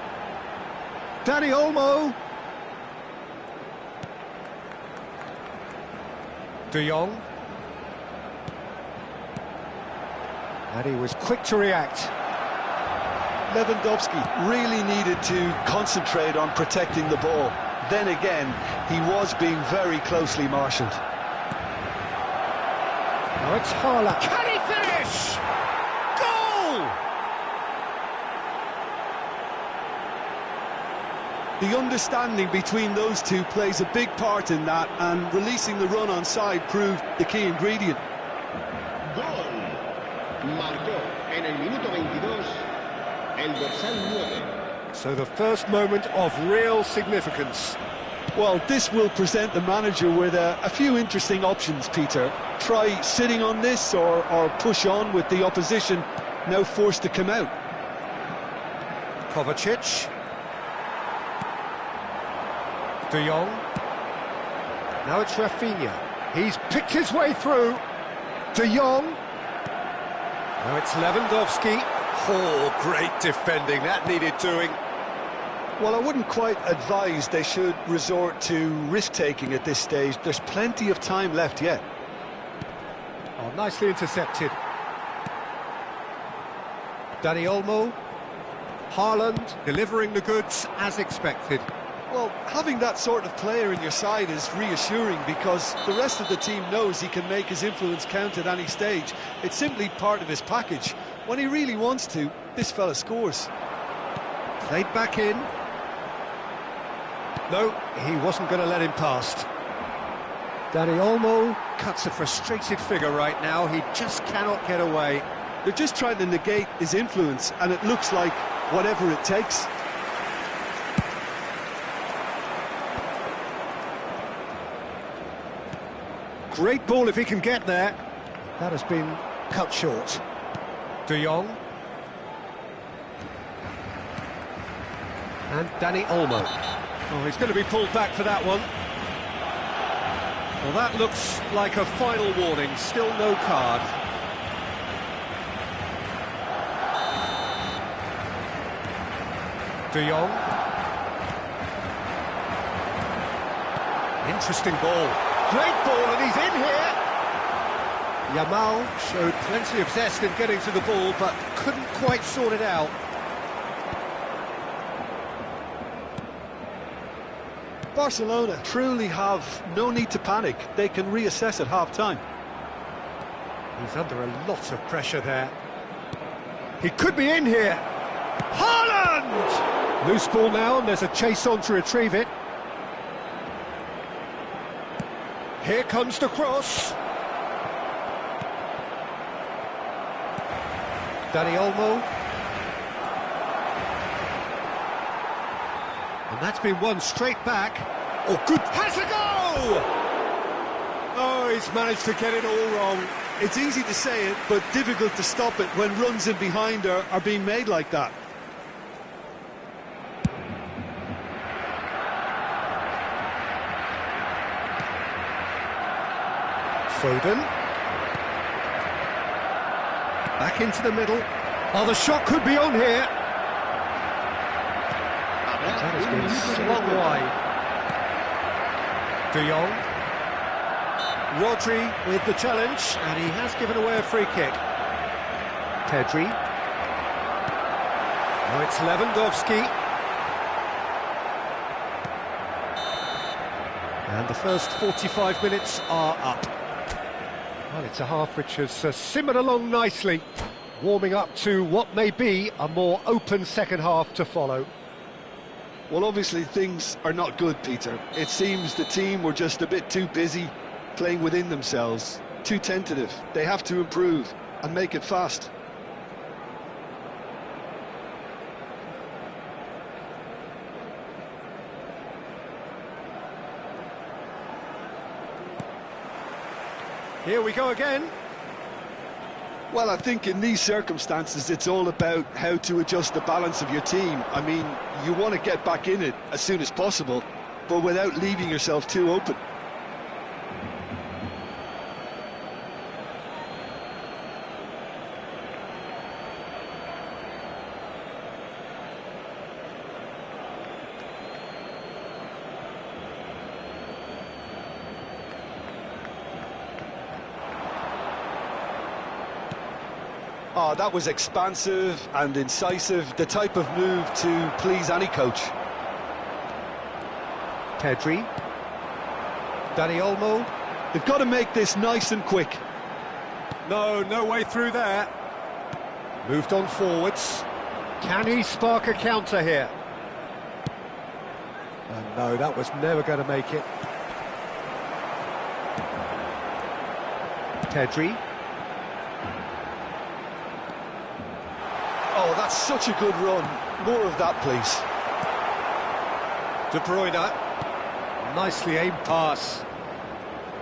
[SPEAKER 1] Dani Olmo. De Jong. And he was quick to react.
[SPEAKER 2] Lewandowski really needed to concentrate on protecting the ball. Then again, he was being very closely marshalled.
[SPEAKER 1] Now it's Haaland. Can he finish? Goal!
[SPEAKER 4] The understanding between those two plays a big part in that, and releasing the run on side proved the key ingredient.
[SPEAKER 3] Gol. Marcó en el minuto 22 el dorsal 9.
[SPEAKER 1] So the first moment of real significance.
[SPEAKER 2] Well, this will present the manager with a few interesting options, Peter. Try sitting on this or push on with the opposition now forced to come out.
[SPEAKER 1] Kovacic. De Jong. Now it's Rafinha. He's picked his way through. De Jong. Now it's Lewandowski. Oh, great defending. That needed doing.
[SPEAKER 2] Well, I wouldn't quite advise they should resort to risk-taking at this stage. There's plenty of time left yet.
[SPEAKER 1] Oh, nicely intercepted. Dani Olmo. Haaland delivering the goods as expected.
[SPEAKER 2] Well, having that sort of player in your side is reassuring because the rest of the team knows he can make his influence count at any stage. It's simply part of his package. When he really wants to, this fella scores.
[SPEAKER 1] Played back in. No, he wasn't going to let him past. Dani Olmo cuts a frustrated figure right now. He just cannot get away.
[SPEAKER 4] They're just trying to negate his influence, and it looks like whatever it takes.
[SPEAKER 1] Great ball if he can get there. That has been cut short. De Jong. And Dani Olmo. Oh, he's going to be pulled back for that one. Well, that looks like a final warning. Still no card. De Jong. Interesting ball. Great ball, and he's in here. Yamal showed plenty of zest in getting to the ball, but couldn't quite sort it out.
[SPEAKER 4] Barcelona truly have no need to panic. They can reassess at half-time.
[SPEAKER 1] He's under a lot of pressure there. He could be in here. Haaland! Loose ball now, and there's a chase on to retrieve it. Here comes the cross. Dani Olmo. And that's been won straight back. Oh, good. Has a go! Oh, he's managed to get it all wrong.
[SPEAKER 4] It's easy to say it, but difficult to stop it when runs in behind are being made like that.
[SPEAKER 1] Foden. Back into the middle. Oh, the shot could be on here. That has been swung wide. De Jong. Rodri with the challenge, and he has given away a free kick. Pedri. Now it's Lewandowski. And the first 45 minutes are up. Well, it's a half which has simmered along nicely, warming up to what may be a more open second half to follow.
[SPEAKER 4] Well, obviously things are not good, Peter. It seems the team were just a bit too busy playing within themselves, too tentative. They have to improve and make it fast.
[SPEAKER 1] Here we go again.
[SPEAKER 4] Well, I think in these circumstances it's all about how to adjust the balance of your team. I mean, you want to get back in it as soon as possible, but without leaving yourself too open. Oh, that was expansive and incisive, the type of move to please any coach.
[SPEAKER 1] Pedri. Dani Olmo.
[SPEAKER 4] They've got to make this nice and quick.
[SPEAKER 1] No way through there. Moved on forwards. Can he spark a counter here? And no, that was never going to make it. Pedri.
[SPEAKER 4] Oh, that's such a good run. More of that, please.
[SPEAKER 1] De Bruyne. Nicely aimed pass.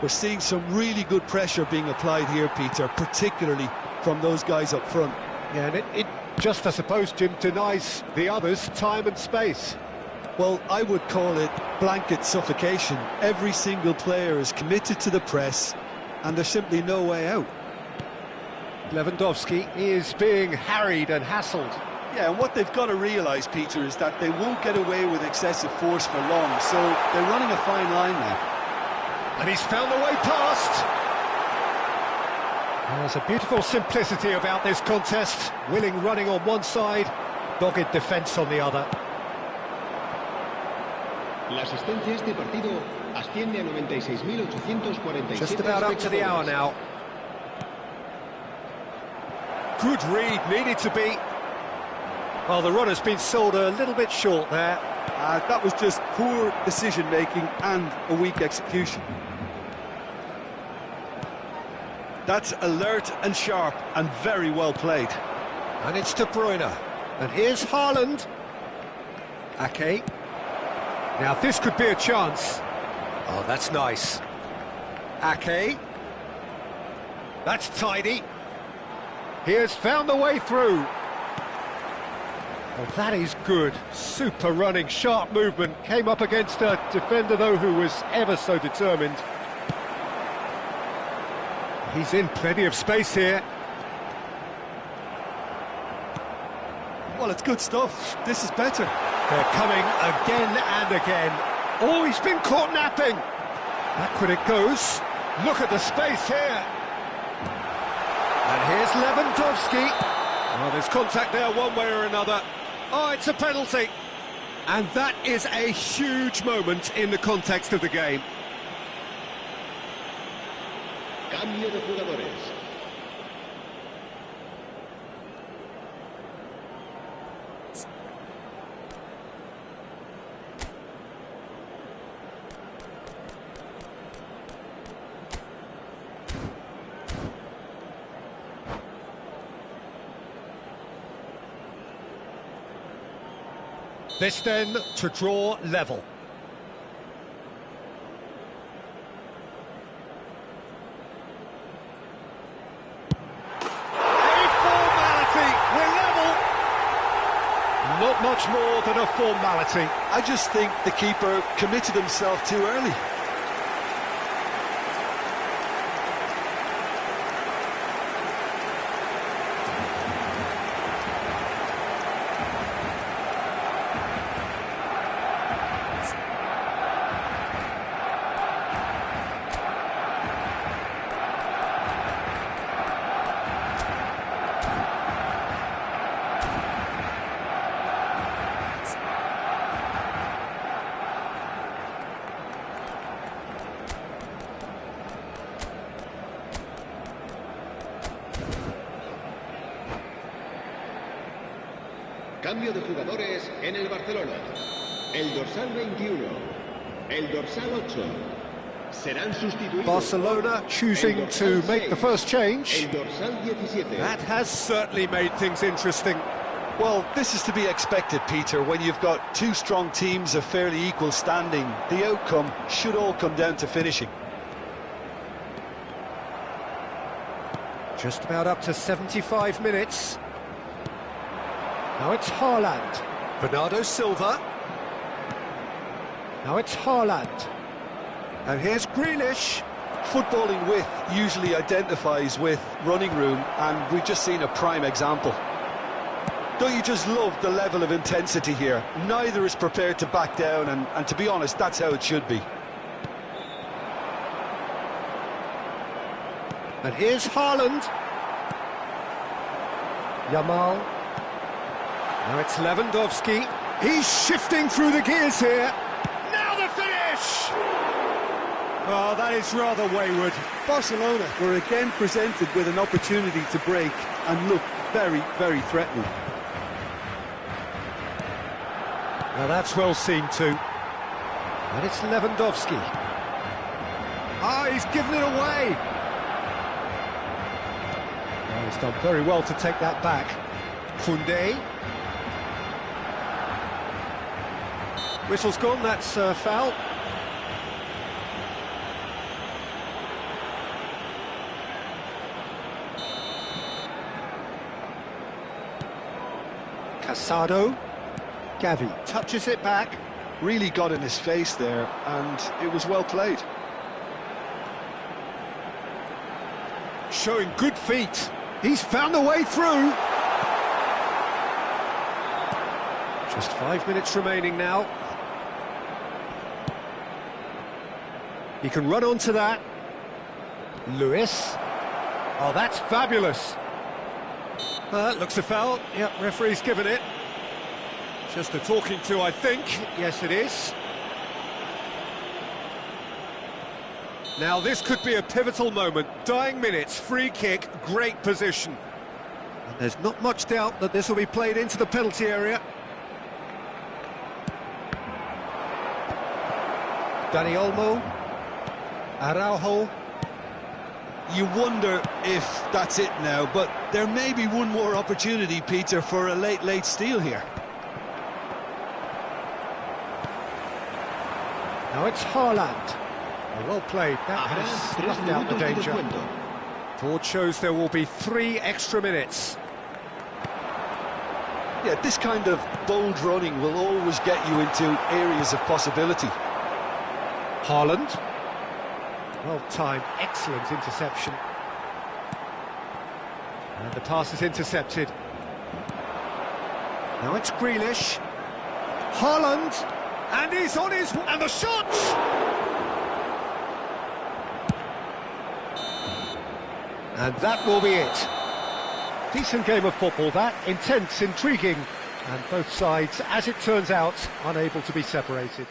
[SPEAKER 4] We're seeing some really good pressure being applied here, Peter, particularly from those guys up front.
[SPEAKER 1] Yeah, and it just, I suppose, Jim, denies the others time and space.
[SPEAKER 4] Well, I would call it blanket suffocation. Every single player is committed to the press, and there's simply no way out.
[SPEAKER 1] Lewandowski is being harried and hassled.
[SPEAKER 4] Yeah, and what they've got to realise, Peter, is that they won't get away with excessive force for long, so they're running a fine line now.
[SPEAKER 1] And he's found the way past. There's a beautiful simplicity about this contest. Willing running on one side, dogged defence on the other.
[SPEAKER 3] La asistencia a este partido asciende a 96.847.
[SPEAKER 1] Just about up to the hour now. Good read, needed to be. Well, the run has been sold a little bit short there.
[SPEAKER 4] That was just poor decision-making and a weak execution. That's alert and sharp and very well played.
[SPEAKER 1] And it's De Bruyne. And here's Haaland. Ake. Now this could be a chance. Oh, that's nice. Ake. That's tidy. He has found the way through. Oh, that is good. Super running, sharp movement. Came up against a defender, though, who was ever so determined. He's in plenty of space here.
[SPEAKER 4] Well, it's good stuff. This is better.
[SPEAKER 1] They're coming again and again. Oh, he's been caught napping. Backward it goes. Look at the space here. And here's Lewandowski. Well, there's contact there one way or another. Oh, it's a penalty. And that is a huge moment in the context of the game.
[SPEAKER 3] Cambio de jugadores.
[SPEAKER 1] This then to draw level. A formality, we're level. Not much more than a formality.
[SPEAKER 4] I just think the keeper committed himself too early.
[SPEAKER 3] Cambio de jugadores en el Barcelona. El dorsal 21, el dorsal 8 serán sustituidos.
[SPEAKER 1] Barcelona choosing to make the first change.
[SPEAKER 3] El dorsal 17.
[SPEAKER 1] That has certainly made things interesting.
[SPEAKER 4] Well, this is to be expected, Peter. When you've got two strong teams of fairly equal standing, the outcome should all come down to finishing.
[SPEAKER 1] Just about up to 75 minutes. Now it's Haaland. Bernardo Silva. Now it's Haaland. And here's Grealish.
[SPEAKER 4] Footballing width usually identifies with running room, and we've just seen a prime example. Don't you just love the level of intensity here? Neither is prepared to back down, and to be honest, that's how it should be.
[SPEAKER 1] And here's Haaland. Yamal. Now it's Lewandowski. He's shifting through the gears here. Now the finish! Oh, that is rather wayward.
[SPEAKER 2] Barcelona were again presented with an opportunity to break and look very, very threatening.
[SPEAKER 1] Now that's well seen too. And it's Lewandowski. Ah, he's given it away. Oh, he's done very well to take that back. Koundé. Whistle's gone, that's a foul. Casado. Gavi touches it back.
[SPEAKER 4] Really got in his face there, and it was well played.
[SPEAKER 1] Showing good feet. He's found a way through. Just 5 minutes remaining now. He can run onto that. Lewis. Oh, that's fabulous. That looks a foul. Yep, referee's given it. Just a talking to, I think. Yes, it is. Now, this could be a pivotal moment. Dying minutes, free kick, great position. And there's not much doubt that this will be played into the penalty area. Dani Olmo. Araujo.
[SPEAKER 4] You wonder if that's it now, but there may be one more opportunity, Peter, for a late steal here.
[SPEAKER 1] Now it's Haaland. Well played, that has snuffed out the danger. Board shows there will be 3 extra minutes.
[SPEAKER 4] Yeah, this kind of bold running will always get you into areas of possibility.
[SPEAKER 1] Haaland. Well timed, excellent interception. And the pass is intercepted. Now it's Grealish. Haaland. And he's on his... and the shot! And that will be it. Decent game of football, that. Intense, intriguing, And both sides, as it turns out, unable to be separated.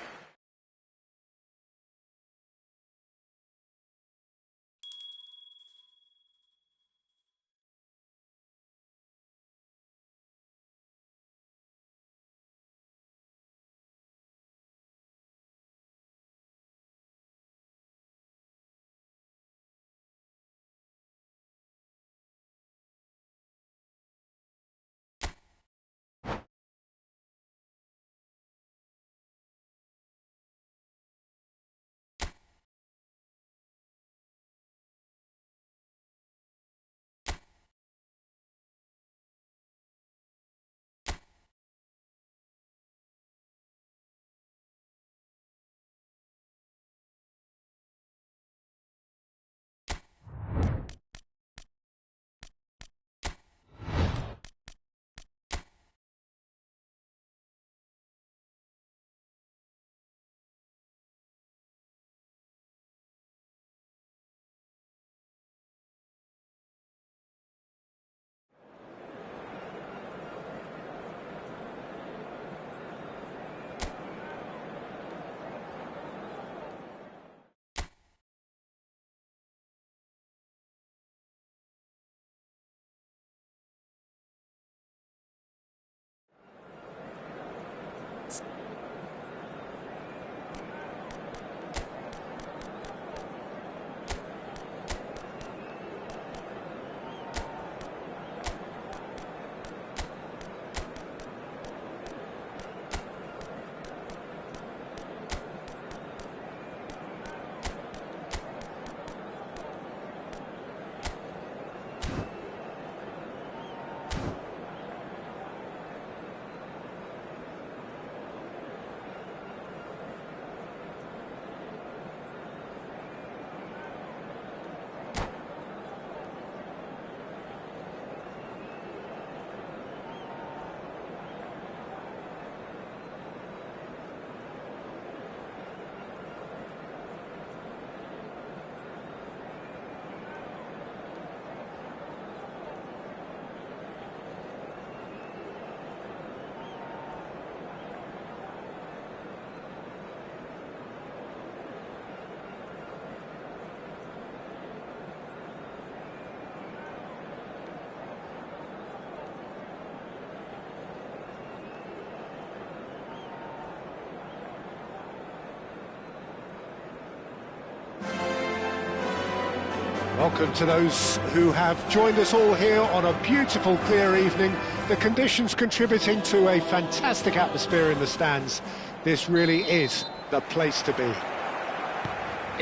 [SPEAKER 1] Welcome to those who have joined us all here on a beautiful, clear evening. The conditions contributing to a fantastic atmosphere in the stands. This really is the place to be.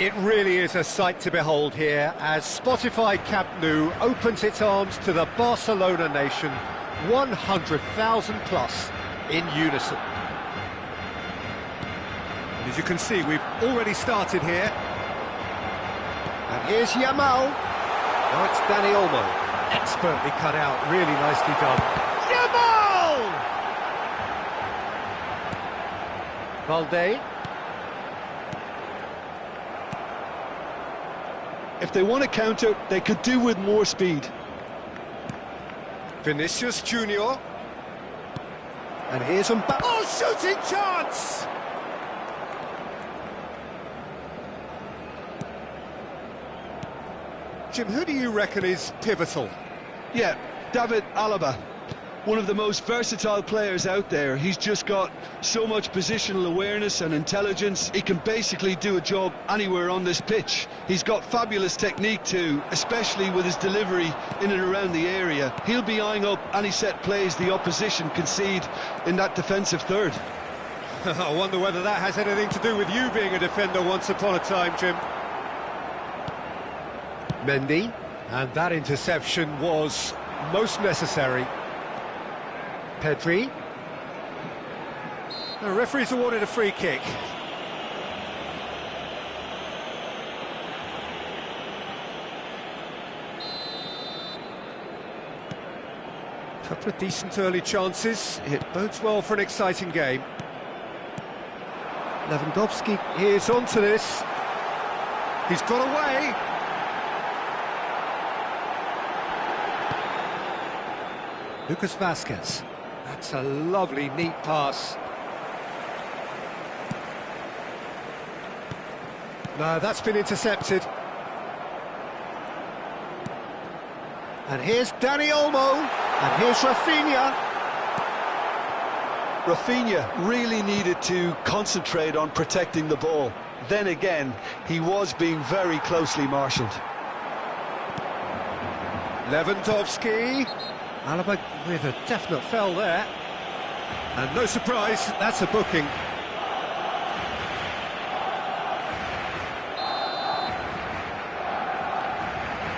[SPEAKER 1] It really is a sight to behold here as Spotify Camp Nou opens its arms to the Barcelona nation, 100,000 plus in unison. And as you can see, we've already started here. And here's Yamal. Now it's Dani Olmo. Expertly cut out, really nicely done. Yamal! Valde.
[SPEAKER 4] If they want to counter, they could do with more speed.
[SPEAKER 1] Vinicius Junior. And here's Mbappe. Oh, shooting chance! Jim, who do you reckon is pivotal?
[SPEAKER 4] Yeah, David Alaba, one of the most versatile players out there. He's just got so much positional awareness and intelligence. He can basically do a job anywhere on this pitch. He's got fabulous technique too, especially with his delivery in and around the area. He'll be eyeing up any set plays the opposition concede in that defensive third.
[SPEAKER 1] I wonder whether that has anything to do with you being a defender once upon a time, Jim. Mendy, and that interception was most necessary. Pedri. The referee's awarded a free kick. Couple of decent early chances. It bodes well for an exciting game. Lewandowski is onto this. He's got away. Lucas Vazquez. That's a lovely, neat pass. No, that's been intercepted. And here's Dani Olmo, and here's Rafinha.
[SPEAKER 4] Rafinha really needed to concentrate on protecting the ball. Then again, he was being very closely marshalled.
[SPEAKER 1] Lewandowski. Alaba with a definite foul there. And no surprise, that's a booking.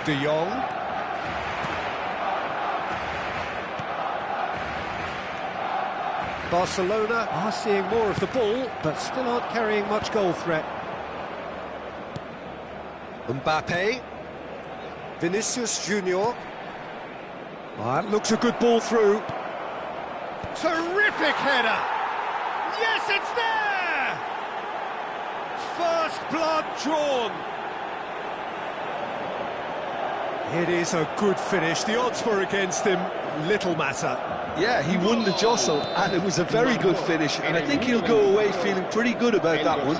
[SPEAKER 1] De Jong. Barcelona are seeing more of the ball, but still aren't carrying much goal threat. Mbappe. Vinicius Junior. That looks a good ball through. Terrific header! Yes, it's there! First blood drawn. It is a good finish. The odds were against him. Little matter.
[SPEAKER 4] Yeah, he won the jostle, and it was a very good finish, and I think he'll go away feeling pretty good about that one.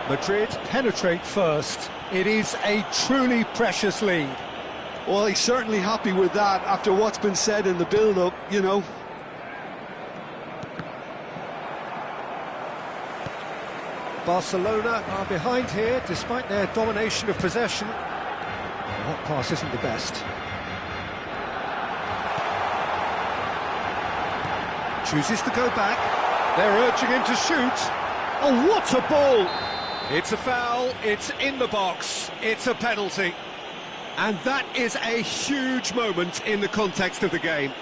[SPEAKER 1] Madrid penetrate first. It is a truly precious lead.
[SPEAKER 4] Well, he's certainly happy with that after what's been said in the build-up, you know.
[SPEAKER 1] Barcelona are behind here, despite their domination of possession. That pass isn't the best. Chooses to go back. They're urging him to shoot. Oh, what a ball! It's a foul, it's in the box, it's a penalty. And that is a huge moment in the context of the game.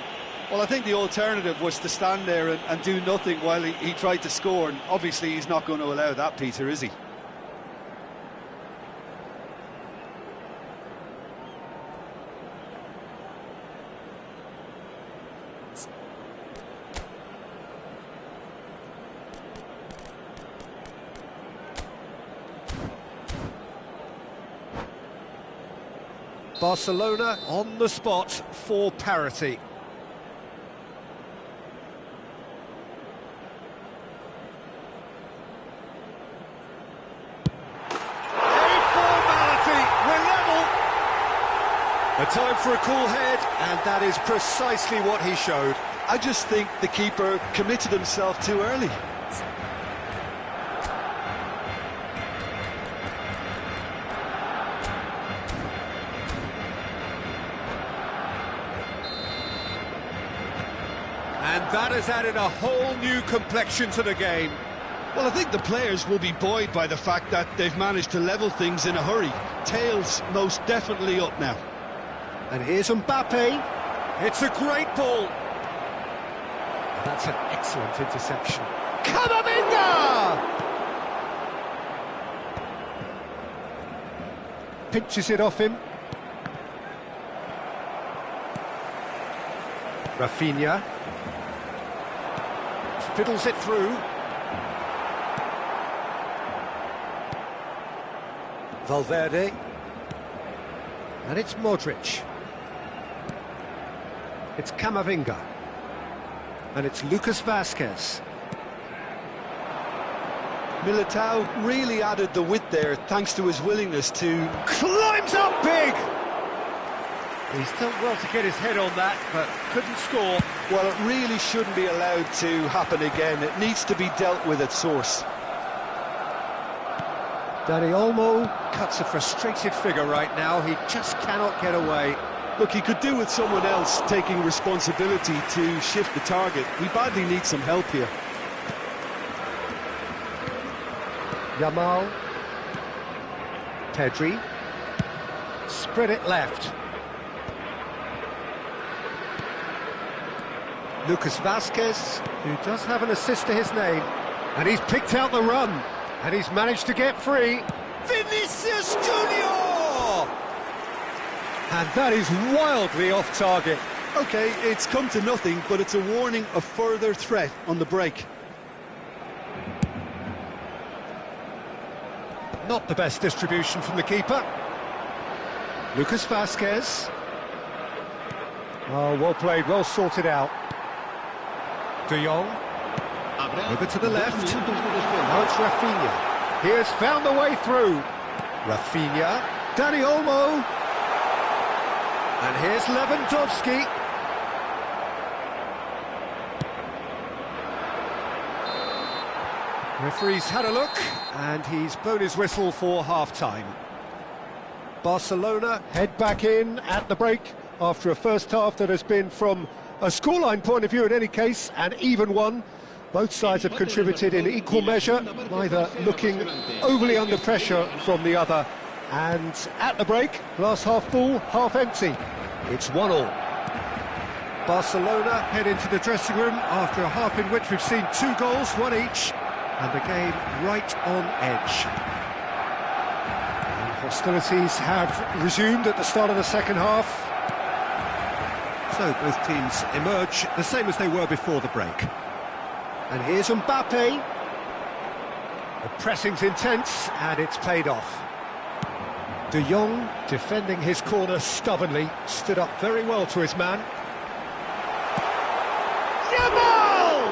[SPEAKER 4] Well, I think the alternative was to stand there and do nothing while he tried to score, and obviously he's not going to allow that, Peter, is he?
[SPEAKER 1] Barcelona on the spot for parity. A time for a cool head, and that is precisely what he showed.
[SPEAKER 4] I just think the keeper committed himself too early.
[SPEAKER 1] And that has added a whole new complexion to the game.
[SPEAKER 4] Well, I think the players will be buoyed by the fact that they've managed to level things in a hurry. Tails most definitely up now.
[SPEAKER 1] And here's Mbappe. It's a great ball. That's an excellent interception. Camavinga! Pinches it off him. Rafinha. Fiddles it through. Valverde. And it's Modric. It's Camavinga. And it's Lucas Vazquez.
[SPEAKER 4] Militao really added the width there thanks to his willingness to...
[SPEAKER 1] Climbs up big! He's done well to get his head on that, but couldn't score.
[SPEAKER 4] Well, it really shouldn't be allowed to happen again. It needs to be dealt with at source.
[SPEAKER 1] Dani Olmo cuts a frustrated figure right now. He just cannot get away.
[SPEAKER 4] Look, he could do with someone else taking responsibility to shift the target. We badly need some help here.
[SPEAKER 1] Yamal. Pedri. Spread it left. Lucas Vazquez, who does have an assist to his name. And he's picked out the run. And he's managed to get free. Vinicius Junior! And that is wildly off target.
[SPEAKER 4] OK, it's come to nothing, but it's a warning of further threat on the break.
[SPEAKER 1] Not the best distribution from the keeper. Lucas Vazquez. Oh, well played, well sorted out. De Jong. Over to the left. Now it's Rafinha. He has found the way through. Rafinha. Dani Olmo. And here's Lewandowski. Referee's had a look, and he's blown his whistle for half-time. Barcelona head back in at the break after a first half that has been, from a scoreline point of view in any case, an even one. Both sides have contributed in equal measure, neither looking overly under pressure from the other. And at the break, glass half full, half empty. It's 1-1. Barcelona head into the dressing room after a half in which we've seen 2 goals, 1 each, and the game right on edge. And hostilities have resumed at the start of the second half. So both teams emerge the same as they were before the break. And here's Mbappe. The pressing's intense, and it's paid off. De Jong, defending his corner stubbornly, stood up very well to his man. Yamal!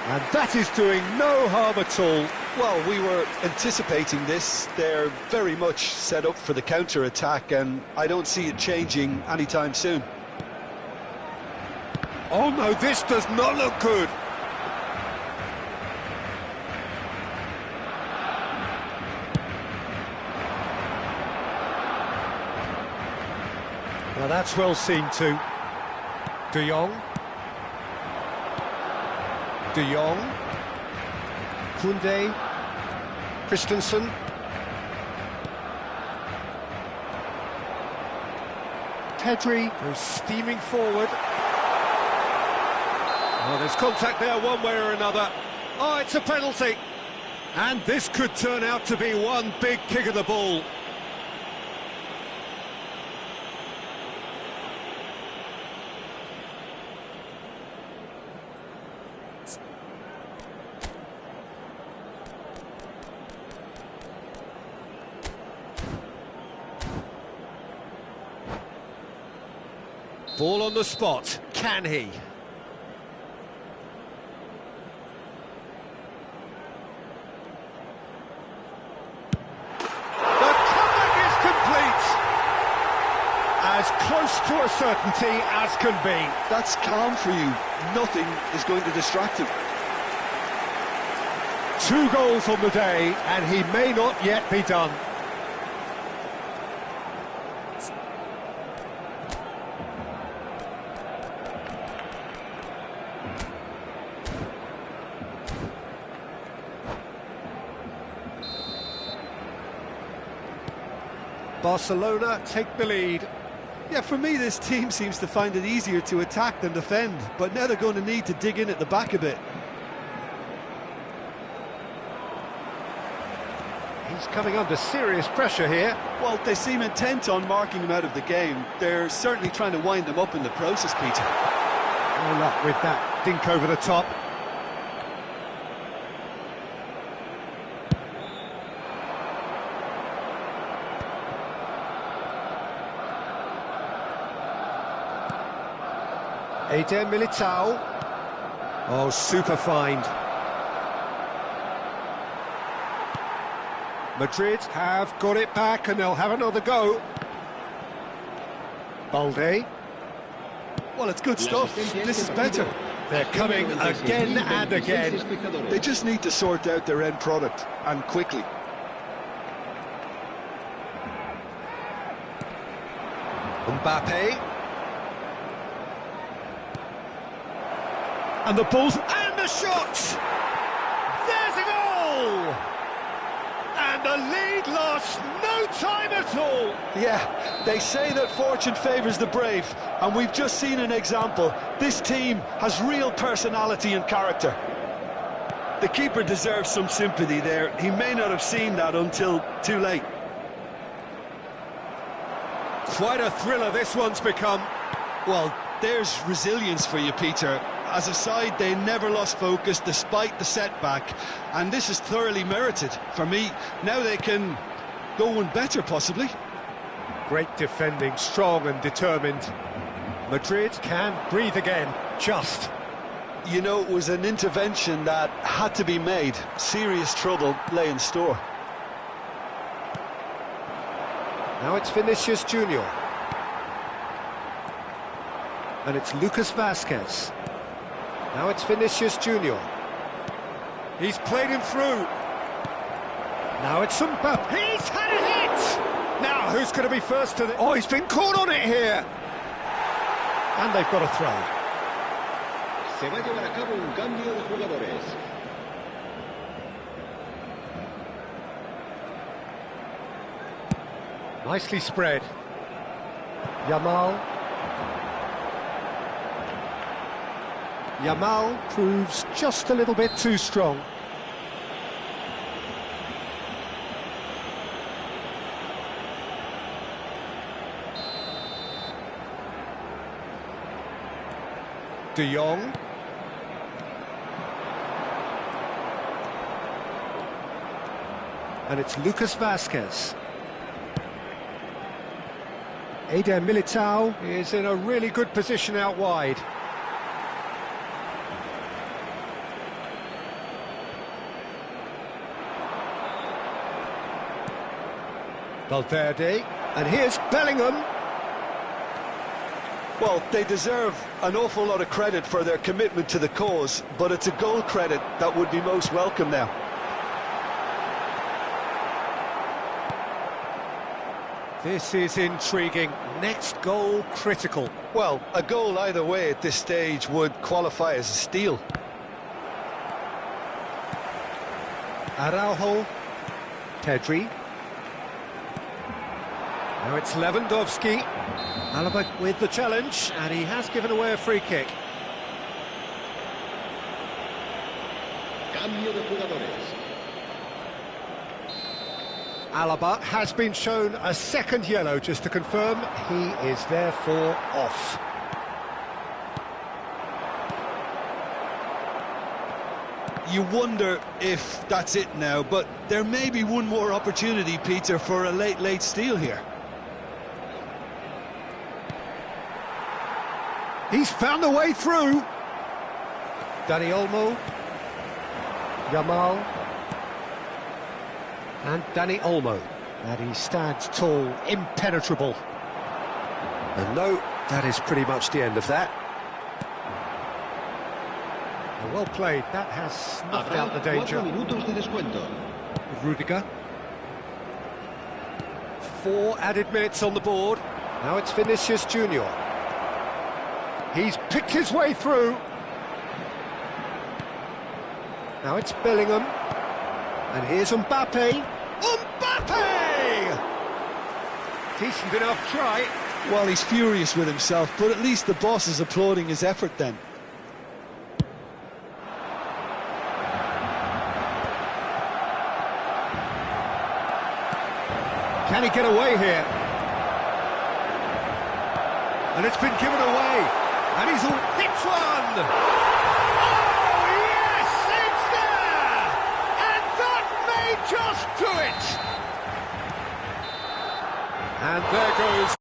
[SPEAKER 1] And that is doing no harm at all.
[SPEAKER 4] Well, we were anticipating this. They're very much set up for the counter-attack, and I don't see it changing anytime soon.
[SPEAKER 1] Oh no, this does not look good. Well, that's well seen too. De Jong. De Jong. Koundé. Christensen. Pedri goes steaming forward. Oh, there's contact there one way or another. Oh, it's a penalty. And this could turn out to be one big kick of the ball. Ball on the spot. Can he? As close to a certainty as can be.
[SPEAKER 4] That's calm for you. Nothing is going to distract him.
[SPEAKER 1] 2 goals on the day, and he may not yet be done. Barcelona take the lead.
[SPEAKER 4] Yeah, for me, this team seems to find it easier to attack than defend, but now they're going to need to dig in at the back a bit.
[SPEAKER 1] He's coming under serious pressure here.
[SPEAKER 4] Well, they seem intent on marking him out of the game. They're certainly trying to wind him up in the process, Peter.
[SPEAKER 1] No luck with that dink over the top. Eder Militao. Oh, super find. Madrid have got it back and they'll have another go. Balde.
[SPEAKER 4] Well, it's good stuff. This is better.
[SPEAKER 1] They're coming again and again.
[SPEAKER 4] They just need to sort out their end product, and quickly.
[SPEAKER 1] Mbappe. And the ball's... and the shot! There's a goal! And the lead lost no time at all!
[SPEAKER 4] Yeah, they say that fortune favours the brave, and we've just seen an example. This team has real personality and character. The keeper deserves some sympathy there. He may not have seen that until too late.
[SPEAKER 1] Quite a thriller this one's become.
[SPEAKER 4] Well, there's resilience for you, Peter. As a side, they never lost focus despite the setback, and this is thoroughly merited. For me, now they can go one better, possibly.
[SPEAKER 1] Great defending, strong and determined. Madrid can breathe again, just.
[SPEAKER 4] You know, it was an intervention that had to be made. Serious trouble lay in store.
[SPEAKER 1] Now it's Vinicius Junior. And it's Lucas Vazquez. Now it's Vinicius Junior. He's played him through. Now it's Mbappe. He's had a hit! Now, who's going to be first to the... Oh, he's been caught on it here! And they've got a throw.
[SPEAKER 3] Se va a llevar a cabo un cambio de jugadores.
[SPEAKER 1] Nicely spread. Yamal. Yamal proves just a little bit too strong. De Jong. And it's Lucas Vazquez. Eder Militao is in a really good position out wide. Valverde, and here's Bellingham.
[SPEAKER 4] Well, they deserve an awful lot of credit for their commitment to the cause, but it's a goal credit that would be most welcome now.
[SPEAKER 1] This is intriguing. Next goal critical.
[SPEAKER 4] Well, a goal either way at this stage would qualify as a steal.
[SPEAKER 1] Araujo. Pedri. Now it's Lewandowski. Alaba with the challenge, and he has given away a free kick.
[SPEAKER 3] Cambio de jugadores.
[SPEAKER 1] Alaba has been shown a second yellow, just to confirm. He is therefore off.
[SPEAKER 2] You wonder if that's it now, but there may be one more opportunity, Peter, for a late steal here.
[SPEAKER 1] He's found a way through. Dani Olmo. Yamal. And Dani Olmo. And he stands tall, impenetrable. And no, that is pretty much the end of that. Well played, that has snuffed out the danger.
[SPEAKER 3] 4 minutos de descuento.
[SPEAKER 1] Rudiger. 4 added minutes on the board. Now it's Vinicius Junior. He's picked his way through. Now it's Bellingham. And here's Mbappe. Mbappe! Decent enough try.
[SPEAKER 2] Well, he's furious with himself, but at least the boss is applauding his effort then.
[SPEAKER 1] Can he get away here? And it's been given away. And he's all hits one! Oh, yes, it's there! And that may just do it! And there goes